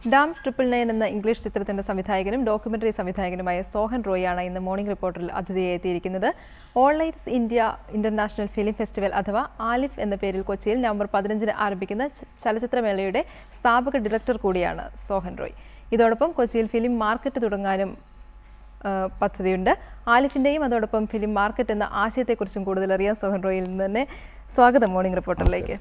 Dam 999 എന്ന English ചിത്രത്തിന്റെ സംവിധായകനും ഡോക്യുമെന്ററി സംവിധായകനുമായ സോഹൻ റോയാണ് ഇന്ന് മോർണിംഗ് റിപ്പോർട്ടറിൽ അതിഥിയായി എത്തിയിരിക്കുന്നത്. All lights India international film festival അഥവാ ആലിഫ് എന്ന പേരിൽ കൊച്ചിയിൽ നവംബർ 15-ന് ആരംഭിക്കുന്ന ചലച്ചിത്രമേളയുടെ സ്ഥാപക ഡയറക്ടർ കൂടിയാണ് സോഹൻ റോയ്. ഇതോടൊപ്പം കൊച്ചിയിൽ ഫിലിം മാർക്കറ്റ് തുടങ്ങാനും പദ്ധതിയുണ്ട്. ആലിഫിൻ്റെയും അതോടൊപ്പം ഫിലിം മാർക്കറ്റ് എന്ന ആശയത്തെക്കുറിച്ചും കൂടുതൽ അറിയാൻ സോഹൻ റോയിൽ നിന്ന് തന്നെ സ്വാഗതം മോർണിംഗ് റിപ്പോർട്ടറിലേക്ക്.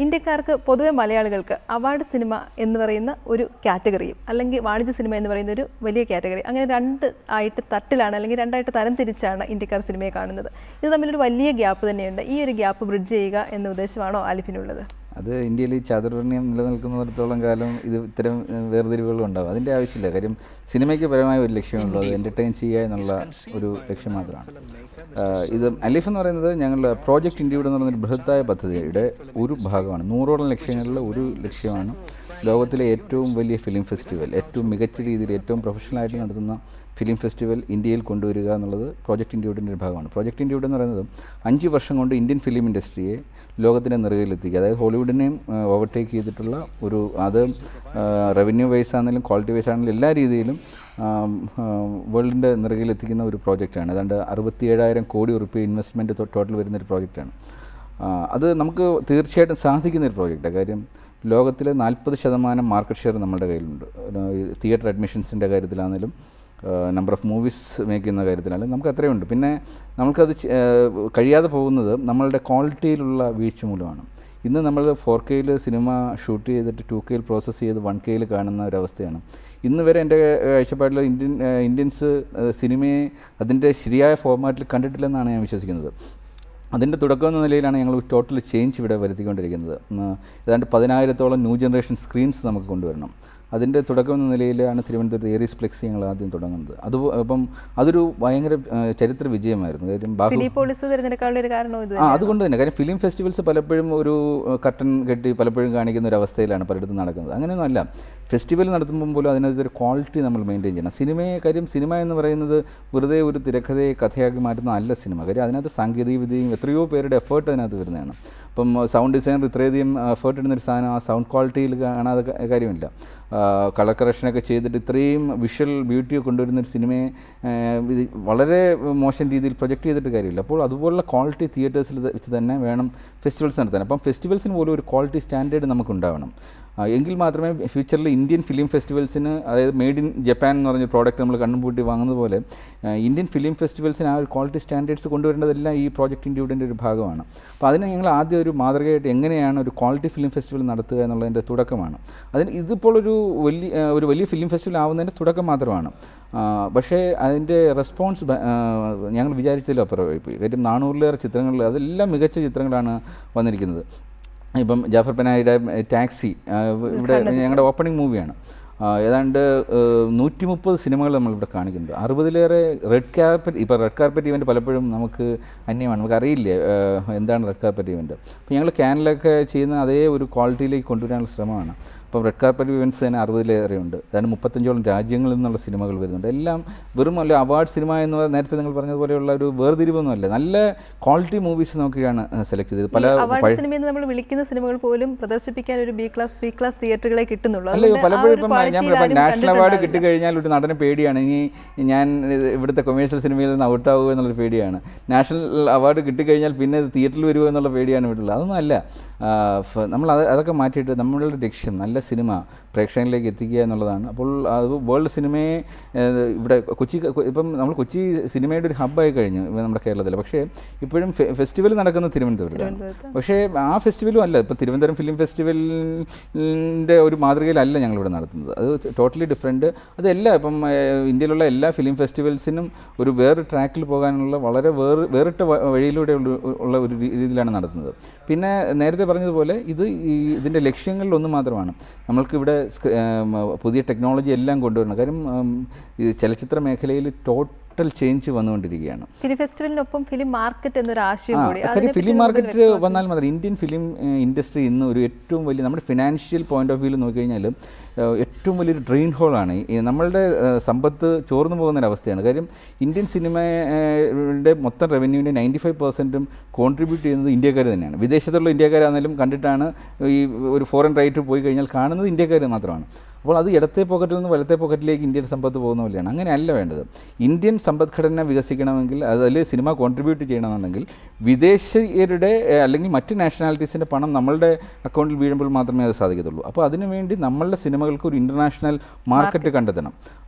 ഇന്ത്യക്കാർക്ക് പൊതുവെ മലയാളികൾക്ക് അവാർഡ് സിനിമ എന്ന് പറയുന്ന ഒരു കാറ്റഗറിയും അല്ലെങ്കിൽ വാണിജ്യ സിനിമ എന്ന് പറയുന്ന ഒരു വലിയ കാറ്റഗറി, അങ്ങനെ രണ്ടായിട്ട് അല്ലെങ്കിൽ രണ്ടായിട്ട് തരം തിരിച്ചാണ് ഇന്ത്യക്കാർ സിനിമയെ കാണുന്നത്. ഇത് തമ്മിലൊരു വലിയ ഗ്യാപ്പ് തന്നെയുണ്ട്. ഈ ഒരു ഗ്യാപ്പ് ബ്രിഡ്ജ് ചെയ്യുക എന്ന ഉദ്ദേശമാണോ ആലിഫിനുള്ളത്? അത് ഇന്ത്യയിൽ ഈ ചാതുർവർണ്ണ്യം നിലനിൽക്കുന്നിടത്തോളം കാലം ഇത്തരം വേർതിരിവുകളും ഉണ്ടാകും. അതിൻ്റെ ആവശ്യമില്ല. കാര്യം സിനിമയ്ക്ക് പരമായ ഒരു ലക്ഷ്യമുള്ളൂ, അത് എൻ്റർടൈൻ ചെയ്യുക എന്നുള്ള ഒരു ലക്ഷ്യം മാത്രമാണ്. ഇത് അലിഫ് എന്ന് പറയുന്നത് ഞങ്ങളുടെ പ്രോജക്റ്റ് ഇൻഡ്യൂഡ് എന്ന് പറയുന്നൊരു ബൃഹത്തായ പദ്ധതിയുടെ ഒരു ഭാഗമാണ്. 100ഓളം ലക്ഷ്യങ്ങളിലെ ഒരു ലക്ഷ്യമാണ് ലോകത്തിലെ ഏറ്റവും വലിയ ഫിലിം ഫെസ്റ്റിവൽ, ഏറ്റവും മികച്ച രീതിയിൽ ഏറ്റവും പ്രൊഫഷണലായിട്ട് നടത്തുന്ന ഫിലിം ഫെസ്റ്റിവൽ ഇന്ത്യയിൽ കൊണ്ടുവരിക എന്നുള്ളത് പ്രോജക്റ്റ് ഇൻഡ്യൂഡിൻ്റെ ഒരു ഭാഗമാണ്. പ്രോജക്റ്റ് ഇൻഡ്യൂഡ് എന്ന് പറയുന്നത് 5 വർഷം കൊണ്ട് ഇന്ത്യൻ ഫിലിം ഇൻഡസ്ട്രിയെ ലോകത്തിൻ്റെ നെറുകയിലെത്തിക്കുക, അതായത് ഹോളിവുഡിനെയും ഓവർടേക്ക് ചെയ്തിട്ടുള്ള ഒരു, അത് റവന്യൂ വൈസ് ആണെങ്കിലും ക്വാളിറ്റി വൈസ് ആണെങ്കിലും എല്ലാ രീതിയിലും വേൾഡിൻ്റെ നെറുകയിലെത്തിക്കുന്ന ഒരു പ്രോജക്റ്റാണ്. ഏതാണ്ട് 67,000 കോടി റുപ്യ ഇൻവെസ്റ്റ്മെൻറ്റ് ടോട്ടൽ വരുന്നൊരു പ്രോജക്റ്റാണ്. അത് നമുക്ക് തീർച്ചയായിട്ടും സാധിക്കുന്നൊരു പ്രോജക്റ്റാണ്. കാര്യം ലോകത്തിലെ 40% മാർക്കറ്റ് ഷെയർ നമ്മുടെ കയ്യിലുണ്ട്. തിയേറ്റർ അഡ്മിഷൻസിൻ്റെ കാര്യത്തിലാണെങ്കിലും നമ്പർ ഓഫ് മൂവീസ് മേക്ക് ചെയ്യുന്ന കാര്യത്തിലാണെങ്കിലും നമുക്ക് അത്രയുണ്ട്. പിന്നെ നമുക്കത് കഴിയാതെ പോകുന്നത് നമ്മളുടെ ക്വാളിറ്റിയിലുള്ള വീഴ്ച മൂലമാണ്. ഇന്ന് നമ്മൾ 4Kയിൽ സിനിമ ഷൂട്ട് ചെയ്തിട്ട് 2Kയിൽ പ്രോസസ്സ് ചെയ്ത് 1Kയിൽ കാണുന്ന ഒരവസ്ഥയാണ്. ഇന്ന് വരെ എൻ്റെ കാഴ്ചപ്പാടിൽ ഇന്ത്യൻസ് സിനിമയെ അതിൻ്റെ ശരിയായ ഫോർമാറ്റിൽ കണ്ടിട്ടില്ലെന്നാണ് ഞാൻ വിശ്വസിക്കുന്നത്. അതിൻ്റെ തുടക്കം എന്ന നിലയിലാണ് ഞങ്ങൾ ടോട്ടൽ ചേഞ്ച് ഇവിടെ വരുത്തിക്കൊണ്ടിരിക്കുന്നത്. ഏതാണ്ട് 10,000-ഓളം ന്യൂ ജനറേഷൻ സ്ക്രീൻസ് നമുക്ക് കൊണ്ടുവരണം. അതിൻ്റെ തുടക്കം എന്ന നിലയിലാണ് തിരുവനന്തപുരത്ത് ഏരീസ് ഫ്ലെക്സ് ഞങ്ങൾ ആദ്യം തുടങ്ങുന്നത്. അപ്പം അതൊരു ഭയങ്കര ചരിത്ര വിജയമായിരുന്നു. കാര്യം അതുകൊണ്ട് തന്നെ, കാര്യം ഫിലിം ഫെസ്റ്റിവൽസ് പലപ്പോഴും ഒരു കർട്ടൻ കെട്ടി പലപ്പോഴും കാണിക്കുന്ന ഒരു അവസ്ഥയിലാണ് പലയിടത്തും നടക്കുന്നത്. അങ്ങനെയൊന്നും അല്ല. ഫെസ്റ്റിവൽ നടത്തുമ്പോൾ പോലും അതിനകത്തൊരു ക്വാളിറ്റി നമ്മൾ മെയിൻറ്റെയിൻ ചെയ്യണം. സിനിമ എന്ന് പറയുന്നത് വെറുതെ ഒരു തിരക്കഥയെ കഥയാക്കി മാറ്റുന്ന അല്ല സിനിമ. കാര്യം അതിനകത്ത് സാങ്കേതിക വിദ്യയും എത്രയോ പേരുടെ എഫേർട്ട് അതിനകത്ത് വരുന്നതാണ്. ഇപ്പം സൗണ്ട് ഡിസൈനർ ഇത്രയധികം എഫേർട്ട് ഇടുന്നൊരു സാധനം ആ സൗണ്ട് ക്വാളിറ്റിയിൽ കാണാതെ കാര്യമില്ല. കളർ കറക്ഷനൊക്കെ ചെയ്തിട്ട് ഇത്രയും വിഷ്വൽ ബ്യൂട്ടി കൊണ്ടുവരുന്നൊരു സിനിമയെ വളരെ മോശം രീതിയിൽ പ്രൊജക്റ്റ് ചെയ്തിട്ട് കാര്യമില്ല. അപ്പോൾ അതുപോലുള്ള ക്വാളിറ്റി തിയേറ്റേഴ്സിൽ വെച്ച് തന്നെ വേണം ഫെസ്റ്റിവൽസ് നടത്താൻ. അപ്പം ഫെസ്റ്റിവൽസിന് പോലും ഒരു ക്വാളിറ്റി സ്റ്റാൻഡേർഡ് നമുക്കുണ്ടാവണം. എങ്കിൽ മാത്രമേ ഫ്യൂച്ചറിൽ ഇന്ത്യൻ ഫിലിം ഫെസ്റ്റിവൽസിന്, അതായത് മെയ്ഡ് ഇൻ ജപ്പാൻ എന്ന് പറഞ്ഞ പ്രോഡക്റ്റ് നമ്മൾ കണ്ണും പൂട്ടി വാങ്ങുന്നത് പോലെ ഇന്ത്യൻ ഫിലിം ഫെസ്റ്റിവൽസിന് ആ ഒരു ക്വാളിറ്റി സ്റ്റാൻഡേർഡ്സ് കൊണ്ടുവരേണ്ടതെല്ലാം ഈ പ്രോജക്റ്റ് ഇൻഡ്യൂഡിൻ്റെ ഒരു ഭാഗമാണ്. അപ്പോൾ അതിന് ഞങ്ങൾ ആദ്യം ഒരു മാതൃകയായിട്ട് എങ്ങനെയാണ് ഒരു ക്വാളിറ്റി ഫിലിം ഫെസ്റ്റിവൽ നടത്തുക എന്നുള്ളതിൻ്റെ തുടക്കമാണ്. ഇതിപ്പോൾ ഒരു വലിയ ഫിലിം ഫെസ്റ്റിവൽ ആവുന്നതിൻ്റെ തുടക്കം മാത്രമാണ്. പക്ഷേ അതിൻ്റെ റെസ്പോൺസ് ഞങ്ങൾ വിചാരിച്ചതിലപ്പുറമായി പോയി. കാര്യം 400-ലേറെ ചിത്രങ്ങളിൽ അതെല്ലാം മികച്ച ചിത്രങ്ങളാണ് വന്നിരിക്കുന്നത്. ഇപ്പം ജാഫർ പനായിയുടെ ടാക്സി ഇവിടെ ഞങ്ങളുടെ ഓപ്പണിംഗ് മൂവിയാണ്. ഏതാണ്ട് 130 സിനിമകൾ നമ്മളിവിടെ കാണിക്കുന്നുണ്ട്. 60-ലേറെ റെഡ് കാർപ്പറ്റ് ഇവൻറ്റ് പലപ്പോഴും നമുക്ക് അന്യമാണ്. നമുക്കറിയില്ല എന്താണ് റെഡ് കാർപ്പറ്റ് ഇവൻറ്റ്. അപ്പോൾ ഞങ്ങൾ ക്യാനിലൊക്കെ ചെയ്യുന്ന അതേ ഒരു ക്വാളിറ്റിയിലേക്ക് കൊണ്ടുവരാനുള്ള ശ്രമമാണ്. അപ്പം റെഡ് കാർപ്പറ്റ് ഇവൻറ്റ്സ് തന്നെ 60-ലേറെ ഉണ്ട്. അതായത് 35ഓളം രാജ്യങ്ങളിൽ നിന്നുള്ള സിനിമകൾ വരുന്നുണ്ട്. എല്ലാം വെറും അല്ല അവാർഡ് സിനിമ എന്ന് നേരത്തെ നിങ്ങൾ പറഞ്ഞതുപോലെയുള്ള ഒരു വേർതിരിവൊന്നുമല്ല, നല്ല ക്വാളിറ്റി മൂവീസ് നോക്കിയാണ് സെലക്ട് ചെയ്തത്. പല സിനിമയെന്ന് നമ്മൾ വിളിക്കുന്ന സിനിമകൾ പോലും പ്രദർശിപ്പിക്കാൻ ഒരു B ക്ലാസ് C ക്ലാസ് തിയേറ്ററുകളെ കിട്ടുന്നുള്ളൂ. അല്ല, പലപ്പോഴും ഇപ്പം ഞാൻ നാഷണൽ അവാർഡ് കിട്ടിക്കഴിഞ്ഞാൽ ഒരു നടന് പേടിയാണ്, ഇനി ഞാൻ ഇവിടുത്തെ കൊമേഴ്ഷ്യൽ സിനിമയിൽ നിന്ന് ഔട്ടാവുക എന്നുള്ളൊരു പേടിയാണ്. നാഷണൽ അവാർഡ് കിട്ടിക്കഴിഞ്ഞാൽ പിന്നെ തിയേറ്ററിൽ വരുമോ എന്നുള്ള പേടിയാണ് ഇവിടെയുള്ളത്. അതൊന്നും അല്ല. നമ്മൾ അതൊക്കെ മാറ്റിയിട്ട് നമ്മളുടെ ലക്ഷ്യം നല്ല സിനിമ പ്രേക്ഷകരിലേക്ക് എത്തിക്കുക എന്നുള്ളതാണ്. അപ്പോൾ അത് വേൾഡ് സിനിമയെ ഇവിടെ ഇപ്പം നമ്മൾ കൊച്ചി സിനിമയുടെ ഒരു ഹബ്ബായി കഴിഞ്ഞു നമ്മുടെ കേരളത്തിൽ. പക്ഷേ ഇപ്പോഴും ഫെസ്റ്റിവൽ നടക്കുന്ന തിരുവനന്തപുരത്താണ്. പക്ഷേ ആ ഫെസ്റ്റിവലും അല്ല, ഇപ്പോൾ തിരുവനന്തപുരം ഫിലിം ഫെസ്റ്റിവലിൻ്റെ ഒരു മാതൃകയിലല്ല ഞങ്ങളിവിടെ നടത്തുന്നത്. അത് ടോട്ടലി ഡിഫറെൻറ്റ്. അതെല്ലാം ഇപ്പം ഇന്ത്യയിലുള്ള എല്ലാ ഫിലിം ഫെസ്റ്റിവൽസിനും ഒരു വേറെ ട്രാക്കിൽ പോകാനുള്ള വളരെ വേറിട്ട വഴിയിലൂടെ ഉള്ള ഒരു രീതിയിലാണ് നടത്തുന്നത്. പിന്നെ നേരത്തെ പറഞ്ഞതുപോലെ ഇതിൻ്റെ ലക്ഷ്യങ്ങളിലൊന്ന് മാത്രമാണ്. നമ്മൾക്കിവിടെ പുതിയ ടെക്നോളജി എല്ലാം കൊണ്ടുവരണം. കാര്യം ഈ ചലച്ചിത്ര മേഖലയിൽ ടോട്ടൽ ചേഞ്ച് വന്നുകൊണ്ടിരിക്കുകയാണ്. ഫിലിം ഫെസ്റ്റിവലിനൊപ്പം ഫിലിം മാർക്കറ്റ് എന്നൊരു ആശയം കൂടി. ഫിലിം മാർക്കറ്റ് വന്നാൽ മാത്രം ഇന്ത്യൻ ഫിലിം ഇൻഡസ്ട്രി ഇന്ന് ഒരു ഏറ്റവും വലിയ, നമ്മുടെ ഫിനാൻഷ്യൽ പോയിന്റ് ഓഫ് വ്യൂവിൽ നോക്കിക്കഴിഞ്ഞാൽ ഏറ്റവും വലിയൊരു ഡ്രെയിൻ ഹോളാണ്. നമ്മളുടെ സമ്പത്ത് ചോർന്നു പോകുന്നൊരവസ്ഥയാണ്. കാര്യം ഇന്ത്യൻ സിനിമയുടെ മൊത്തം റവന്യൂവിൻ്റെ 95% കോൺട്രിബ്യൂട്ട് ചെയ്യുന്നത് ഇന്ത്യക്കാർ തന്നെയാണ്. വിദേശത്തുള്ള ഇന്ത്യക്കാരാണെങ്കിലും കണ്ടിട്ടാണ് ഈ ഒരു ഫോറിൻ റൈറ്റ് പോയി കഴിഞ്ഞാൽ കാണുന്നത് ഇന്ത്യക്കാർ മാത്രമാണ്. അപ്പോൾ അത് ഇടത്തെ പോക്കറ്റിൽ നിന്ന് വലത്തെ പോക്കറ്റിലേക്ക് ഇന്ത്യൻ സമ്പത്ത് പോകുന്ന പോലെയാണ്. അങ്ങനെയല്ല വേണ്ടത്. ഇന്ത്യൻ സമ്പദ്ഘടന വികസിക്കണമെങ്കിൽ അതിൽ സിനിമ കോൺട്രിബ്യൂട്ട് ചെയ്യണമെന്നുണ്ടെങ്കിൽ വിദേശീയരുടെ അല്ലെങ്കിൽ മറ്റ് നാഷണാലിറ്റീസിൻ്റെ പണം നമ്മളുടെ അക്കൗണ്ടിൽ വീഴുമ്പോൾ മാത്രമേ അത് സാധിക്കത്തുള്ളൂ. അപ്പോൾ അതിനുവേണ്ടി നമ്മളുടെ സിനിമകൾക്ക് ഒരു ഇൻ്റർനാഷണൽ മാർക്കറ്റ് കണ്ടെത്തണം.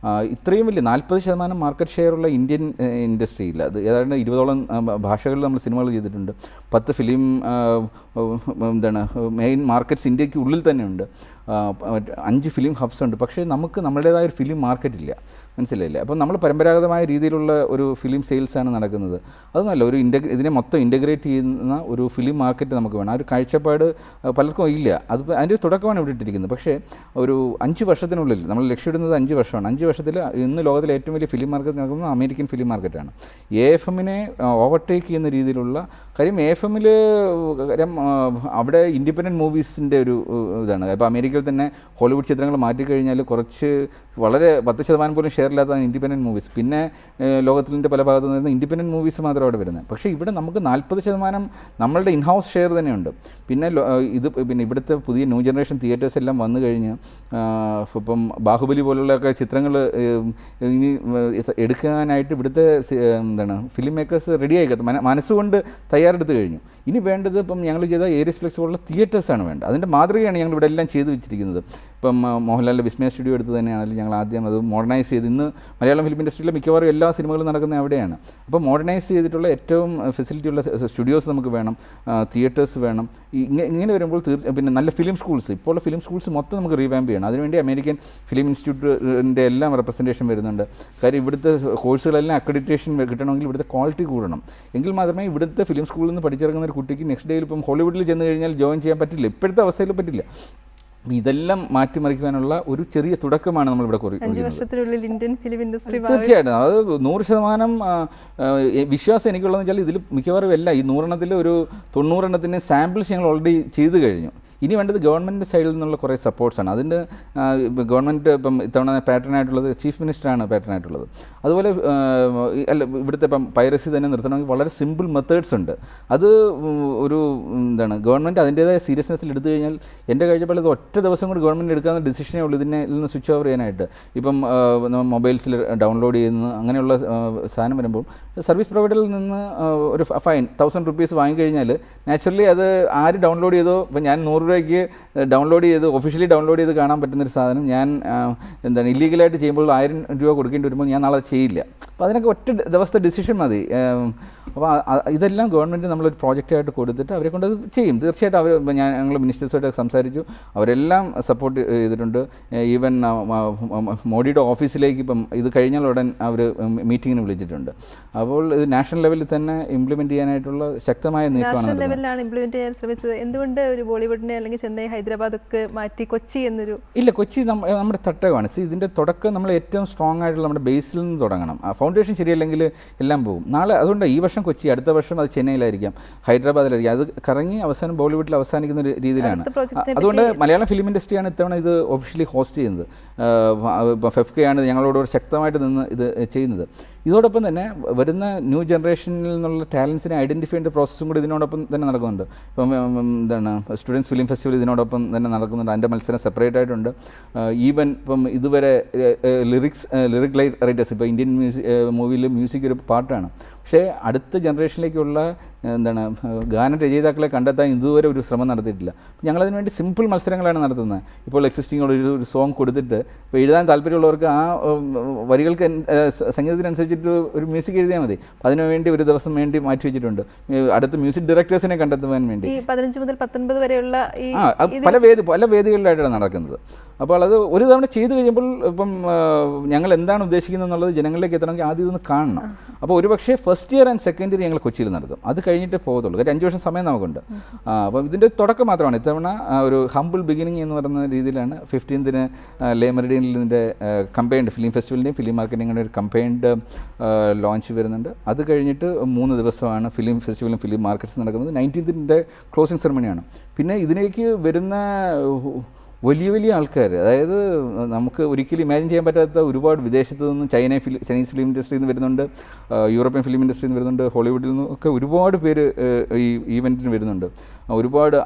ഇത്രയും വലിയ 40% മാർക്കറ്റ് ഷെയറുള്ള ഇന്ത്യൻ ഇൻഡസ്ട്രിയിൽ അത് ഏതാണ്ട് 20ഓളം ഭാഷകളിൽ നമ്മൾ സിനിമകൾ ചെയ്തിട്ടുണ്ട്. 10 ഫിലിം മെയിൻ മാർക്കറ്റ്സ് ഇന്ത്യക്ക് ഉള്ളിൽ തന്നെയുണ്ട്. 5 ഫിലിം ഹബ്സ് ഉണ്ട്. പക്ഷേ നമുക്ക് നമ്മുടേതായ ഒരു ഫിലിം മാർക്കറ്റില്ല, മനസ്സിലായില്ലേ? അപ്പോൾ നമ്മൾ പരമ്പരാഗതമായ രീതിയിലുള്ള ഒരു ഫിലിം സെയിൽസാണ് നടക്കുന്നത്. അതൊന്നുമല്ല, ഒരു ഇതിനെ മൊത്തം ഇൻ്റഗ്രേറ്റ് ചെയ്യുന്ന ഒരു ഫിലിം മാർക്കറ്റ് നമുക്ക് വേണം. ആ ഒരു കാഴ്ചപ്പാട് പലർക്കും ഇല്ല. അത് അതിൻ്റെ ഒരു തുടക്കമാണ് ഇവിടെ ഇട്ടിരിക്കുന്നത്. പക്ഷേ ഒരു 5 വർഷത്തിനുള്ളിൽ നമ്മൾ ലക്ഷ്യമിടുന്നത് 5 വർഷമാണ്. 5 വർഷത്തിൽ ഇന്ന് ലോകത്തിലെ ഏറ്റവും വലിയ ഫിലിം മാർക്കറ്റ് നടക്കുന്നത് അമേരിക്കൻ ഫിലിം മാർക്കറ്റാണ്. AFMനെ ഓവർടേക്ക് ചെയ്യുന്ന രീതിയിലുള്ള കാര്യം. AFMൽ കാര്യം അവിടെ ഇൻഡിപെൻഡൻറ്റ് മൂവീസിൻ്റെ ഒരു ഇതാണ്. ഇപ്പോൾ അമേരിക്കയിൽ തന്നെ ഹോളിവുഡ് ചിത്രങ്ങൾ മാറ്റിക്കഴിഞ്ഞാൽ കുറച്ച് വളരെ 10% പോലും ഷെയറില്ലാത്തതാണ് ഇൻഡിപെൻഡൻറ്റ് മൂവീസ്. പിന്നെ ലോകത്തിൻ്റെ പല ഭാഗത്തു നിന്ന് ഇൻഡിപെൻഡൻറ്റ് മൂവീസ് മാത്രം അവിടെ വരുന്നത്. പക്ഷേ ഇവിടെ നമുക്ക് 40% നമ്മളുടെ ഇൻഹൗസ് ഷെയർ തന്നെയുണ്ട്. പിന്നെ പിന്നെ ഇവിടുത്തെ പുതിയ ന്യൂ ജനറേഷൻ തിയേറ്റേഴ്സ് എല്ലാം വന്നു കഴിഞ്ഞ് ഇപ്പം ബാഹുബലി പോലുള്ളൊക്കെ ചിത്രങ്ങൾ ഇനി എടുക്കാനായിട്ട് ഇവിടുത്തെ ഫിലിം മേക്കേഴ്സ് റെഡിയായി മനസ്സുകൊണ്ട് തയ്യാറെടുത്ത് കഴിഞ്ഞു. ഇനി വേണ്ടത് ഇപ്പം ഞങ്ങൾ ചെയ്ത ഏരിയസ് ഫ്ലെക്സ് പോലുള്ള തിയേറ്റേഴ്സാണ് വേണ്ടത്. അതിൻ്റെ മാതൃകയാണ് ഞങ്ങൾ ഇവിടെ എല്ലാം ചെയ്തു വെച്ചിരിക്കുന്നത്. ഇപ്പം മോഹൻലാലിൻ്റെ വിസ്മയ സ്റ്റുഡിയോ എടുത്ത് തന്നെയാണെങ്കിലും ഞങ്ങൾ ആദ്യം അത് മോഡേണൈസ് ചെയ്ത് ഇന്ന് മലയാളം ഫിലിം ഇൻഡസ്ട്രിയിലെ മിക്കവാറും എല്ലാ സിനിമകളും നടക്കുന്നത് അവിടെയാണ്. അപ്പോൾ മോഡേണൈസ് ചെയ്തിട്ടുള്ള ഏറ്റവും ഫെസിലിറ്റിയുള്ള സ്റ്റുഡിയോസ് നമുക്ക് വേണം, തിയേറ്റേഴ്സ് വേണം. ഇങ്ങനെ വരുമ്പോൾ പിന്നെ നല്ല ഫിലിം സ്കൂൾസ്, ഇപ്പോൾ ഉള്ള ഫിലിം സ്കൂൾസ് മൊത്തം നമുക്ക് റീവാമ്പ് ചെയ്യണം. അതിനുവേണ്ടി അമേരിക്കൻ ഫിലിം ഇൻസ്റ്റിറ്റ്യൂട്ടിൻ്റെ എല്ലാം റെപ്രസെൻറ്റേഷൻ വരുന്നുണ്ട്. കാര്യം ഇവിടുത്തെ കോഴ്സുകളെല്ലാം അക്രഡിറ്റേഷൻ കിട്ടണമെങ്കിൽ ഇവിടുത്തെ ക്വാളിറ്റി കൂടണം. എങ്കിൽ മാത്രമേ ഇവിടുത്തെ ഫിലിം സ്കൂളിൽ നിന്ന് പഠിച്ചിറങ്ങുന്ന ഒരു കുട്ടിക്ക് നെക്സ്റ്റ് ഡേയിൽ ഇപ്പം ഹോളിവുഡിൽ ചെന്ന് കഴിഞ്ഞാൽ ജോയിൻ ചെയ്യാൻ പറ്റില്ല. ഇപ്പോഴത്തെ അവസ്ഥയിൽ പറ്റില്ല. ഇതെല്ലാം മാറ്റിമറിക്കാനുള്ള ഒരു ചെറിയ തുടക്കമാണ് നമ്മളിവിടെ വർഷത്തിനുള്ളിൽ ഇന്ത്യൻ ഫിലിം ഇൻഡസ്ട്രി. തീർച്ചയായിട്ടും അത് 100% വിശ്വാസം എനിക്കുള്ളതെന്ന് വെച്ചാൽ ഇതിൽ മിക്കവാറും എല്ലാം ഈ 100 എണ്ണത്തിൽ ഒരു 90 എണ്ണത്തിന് സാമ്പിൾസ് ഞങ്ങൾ ഓൾറെഡി ചെയ്തു കഴിഞ്ഞു. ഇനി വേണ്ടത് ഗവൺമെൻറ്റിൻ്റെ സൈഡിൽ നിന്നുള്ള കുറേ സപ്പോർട്ട്സാണ്. അതിൻ്റെ ഗവൺമെൻറ് ഇപ്പം ഇത്തവണ പാറ്റേണായിട്ടുള്ളത് ചീഫ് മിനിസ്റ്ററാണ് പാറ്റേണായിട്ടുള്ളത്. അതുപോലെ ഇവിടുത്തെ ഇപ്പം പൈറസി തന്നെ നിർത്തണമെങ്കിൽ വളരെ സിമ്പിൾ മെത്തേഡ്സ് ഉണ്ട്. അത് ഒരു ഗവൺമെൻറ് അതിൻ്റേതായ സീരിയസ്നെസ്സിൽ എടുത്തു കഴിഞ്ഞാൽ എൻ്റെ കാഴ്ചപ്പാടിൽ ഇത് ഒറ്റ ദിവസം കൊണ്ട് ഗവൺമെൻറ് എടുക്കാവുന്ന ഡിസിഷനേ ഉള്ളൂ ഇതിനെ നിന്ന് സ്വിച്ച് ഓവർ ചെയ്യാനായിട്ട്. ഇപ്പം മൊബൈൽസിൽ ഡൗൺലോഡ് ചെയ്യുന്ന അങ്ങനെയുള്ള സാധനം വരുമ്പോൾ സർവീസ് പ്രൊവൈഡറിൽ നിന്ന് ഒരു ഫൈൻ 1000 rupees വാങ്ങിക്കഴിഞ്ഞാൽ നാച്ചുറലി അത് ആര് ഡൗൺലോഡ് ചെയ്തോ, ഇപ്പം ഞാൻ 100 രൂപയ്ക്ക് ഡൗൺലോഡ് ചെയ്ത് ഒഫീഷ്യലി ഡൗൺലോഡ് ചെയ്ത് കാണാൻ പറ്റുന്നൊരു സാധനം ഞാൻ ഇല്ലീഗലായിട്ട് ചെയ്യുമ്പോൾ 1000 രൂപ കൊടുക്കേണ്ടി വരുമ്പോൾ ഞാൻ നാളെ ചെയ്യില്ല. അപ്പോൾ അതിനൊക്കെ ഒറ്റ ദിവസത്തെ ഡിസിഷൻ മതി. അപ്പോൾ ഇതെല്ലാം ഗവൺമെൻറ് നമ്മളൊരു പ്രോജക്റ്റായിട്ട് കൊടുത്തിട്ട് അവരെ കൊണ്ട് അത് ചെയ്യും. തീർച്ചയായിട്ടും ഞങ്ങൾ മിനിസ്റ്റേഴ്സുമായിട്ട് സംസാരിച്ചു, അവരെല്ലാം സപ്പോർട്ട് ചെയ്തിട്ടുണ്ട്. ഈവൻ മോഡിയുടെ ഓഫീസിലേക്ക് ഇപ്പം ഇത് കഴിഞ്ഞാൽ ഉടൻ അവർ മീറ്റിങ്ങിന് വിളിച്ചിട്ടുണ്ട്. അപ്പോൾ ഇത് നാഷണൽ ലെവലിൽ തന്നെ ഇംപ്ലിമെൻറ്റ് ചെയ്യാനായിട്ടുള്ള ശക്തമായ നീക്കമാണ്. നാഷണൽ ലെവലിലാണ് ഇംപ്ലിമെൻറ്റ് ചെയ്യാൻ ശ്രമിച്ചത്. എന്തുകൊണ്ട് ഒരു ബോളിവുഡിനെ അല്ലെങ്കിൽ ചെന്നൈ, ഹൈദരാബാദൊക്കെ മാറ്റി കൊച്ചി എന്നൊരു? ഇല്ല, കൊച്ചി നമ്മുടെ തട്ടകമാണ്. ഇതിൻ്റെ തുടക്കം നമ്മൾ ഏറ്റവും സ്ട്രോങ് ആയിട്ടുള്ള നമ്മുടെ ബേസിൽ നിന്ന് തുടങ്ങണം. ഫൗണ്ടേഷൻ ശരിയല്ലെങ്കിൽ എല്ലാം പോകും. നാളെ അതുകൊണ്ട് ഈ വർഷം കൊച്ചി, അടുത്ത വർഷം അത് ചെന്നൈയിലായിരിക്കും, ഹൈദരാബാദിലായിരിക്കും. അത് കറങ്ങി അവസാനം ബോളിവുഡിൽ അവസാനിക്കുന്ന ഒരു രീതിയിലാണ്. അതുകൊണ്ട് മലയാളം ഫിലിം ഇൻഡസ്ട്രിയാണ് ഇത്തവണ ഇത് ഒഫീഷ്യലി ഹോസ്റ്റ് ചെയ്യുന്നത്. ഇപ്പോൾ ഫെഫ്കയാണ് ഞങ്ങളോട് ശക്തമായിട്ട് നിന്ന് ഇത് ചെയ്യുന്നത്. ഇതോടൊപ്പം തന്നെ വരുന്ന ന്യൂ ജനറേഷനിൽ നിന്നുള്ള ടാലൻസിനെ ഐഡൻറ്റിഫൈ ചെയ്യേണ്ട പ്രോസസ്സും കൂടി ഇതിനോടൊപ്പം തന്നെ നടക്കുന്നുണ്ട്. ഇപ്പം സ്റ്റുഡൻസ് ഫിലിം ഫെസ്റ്റിവൽ ഇതിനോടൊപ്പം തന്നെ നടക്കുന്നുണ്ട്. അതിൻ്റെ മത്സരം സെപ്പറേറ്റ് ആയിട്ടുണ്ട്. ഈവൻ ഇപ്പം ഇതുവരെ ലിറിക് റൈറ്റേഴ്സ്, ഇപ്പോൾ ഇന്ത്യൻ മൂവിയിൽ മ്യൂസിക് ഒരു പാർട്ടാണ്. പക്ഷേ അടുത്ത ജനറേഷനിലേക്കുള്ള ഗാനരചയിതാക്കളെ കണ്ടെത്താൻ ഇതുവരെ ഒരു ശ്രമം നടത്തിയിട്ടില്ല. ഞങ്ങളതിന് വേണ്ടി സിമ്പിൾ മത്സരങ്ങളാണ് നടത്തുന്നത്. ഇപ്പോൾ എക്സിസ്റ്റിംഗ് ഒരു സോങ് കൊടുത്തിട്ട് ഇപ്പോൾ എഴുതാൻ താല്പര്യമുള്ളവർക്ക് ആ വരികൾക്ക് സംഗീതത്തിനനുസരിച്ചിട്ട് ഒരു മ്യൂസിക് എഴുതിയാൽ മതി. അപ്പോൾ അതിനുവേണ്ടി ഒരു ദിവസം വേണ്ടി മാറ്റി വെച്ചിട്ടുണ്ട്. അടുത്ത മ്യൂസിക് ഡയറക്ടേഴ്സിനെ കണ്ടെത്തുവാൻ വേണ്ടി 15 മുതൽ 19 വരെയുള്ള പല വേദികളിലായിട്ടാണ് നടക്കുന്നത്. അപ്പോൾ അത് ഒരു തവണ ചെയ്ത് കഴിയുമ്പോൾ ഇപ്പം ഞങ്ങൾ എന്താണ് ഉദ്ദേശിക്കുന്നത് എന്നുള്ളത് ജനങ്ങളിലേക്ക് എത്തണമെങ്കിൽ ആദ്യം ഇതൊന്ന് കാണണം. അപ്പോൾ ഒരുപക്ഷേ first year and second year ഞങ്ങൾ കൊച്ചിയിൽ നടത്തും. അത് കഴിഞ്ഞിട്ട് പോകത്തുള്ളൂ. കാര്യം 5 വർഷം സമയം നമുക്കുണ്ട്. അപ്പോൾ ഇതിൻ്റെ തുടക്കം മാത്രമാണ്. ഇത്തവണ ഒരു ഹംബിൾ ബിഗിനിങ് എന്ന് പറയുന്ന രീതിയിലാണ് 15th ലേ മെറിഡിയനിൽ ഇതിൻ്റെ കമ്പൈൻഡ് ഫിലിം ഫെസ്റ്റിവലിൻ്റെയും ഫിലിം മാർക്കറ്റിങ്ങിൻ്റെ ഒരു കമ്പൈൻഡ് ലോഞ്ച് വരുന്നുണ്ട്. അത് കഴിഞ്ഞിട്ട് 3 ദിവസമാണ് ഫിലിം ഫെസ്റ്റിവലും ഫിലിം മാർക്കറ്റ്സ് നടക്കുന്നത്. 19th closing സെറമണിയാണ്. പിന്നെ ഇതിലേക്ക് വരുന്ന വലിയ വലിയ ആൾക്കാർ, അതായത് നമുക്ക് ഒരിക്കലും ഇമാജിൻ ചെയ്യാൻ പറ്റാത്ത ഒരുപാട് വിദേശത്തു നിന്നും ചൈനീസ് ഫിലിം ഇൻഡസ്ട്രിയിൽ നിന്ന് വരുന്നുണ്ട്, യൂറോപ്യൻ ഫിലിം ഇൻഡസ്ട്രിയിൽ നിന്ന് വരുന്നുണ്ട്, ഹോളിവുഡിൽ നിന്നും ഒക്കെ ഒരുപാട് പേര് ഈ ഈവൻറ്റിന് വരുന്നുണ്ട്. ഒരുപാട്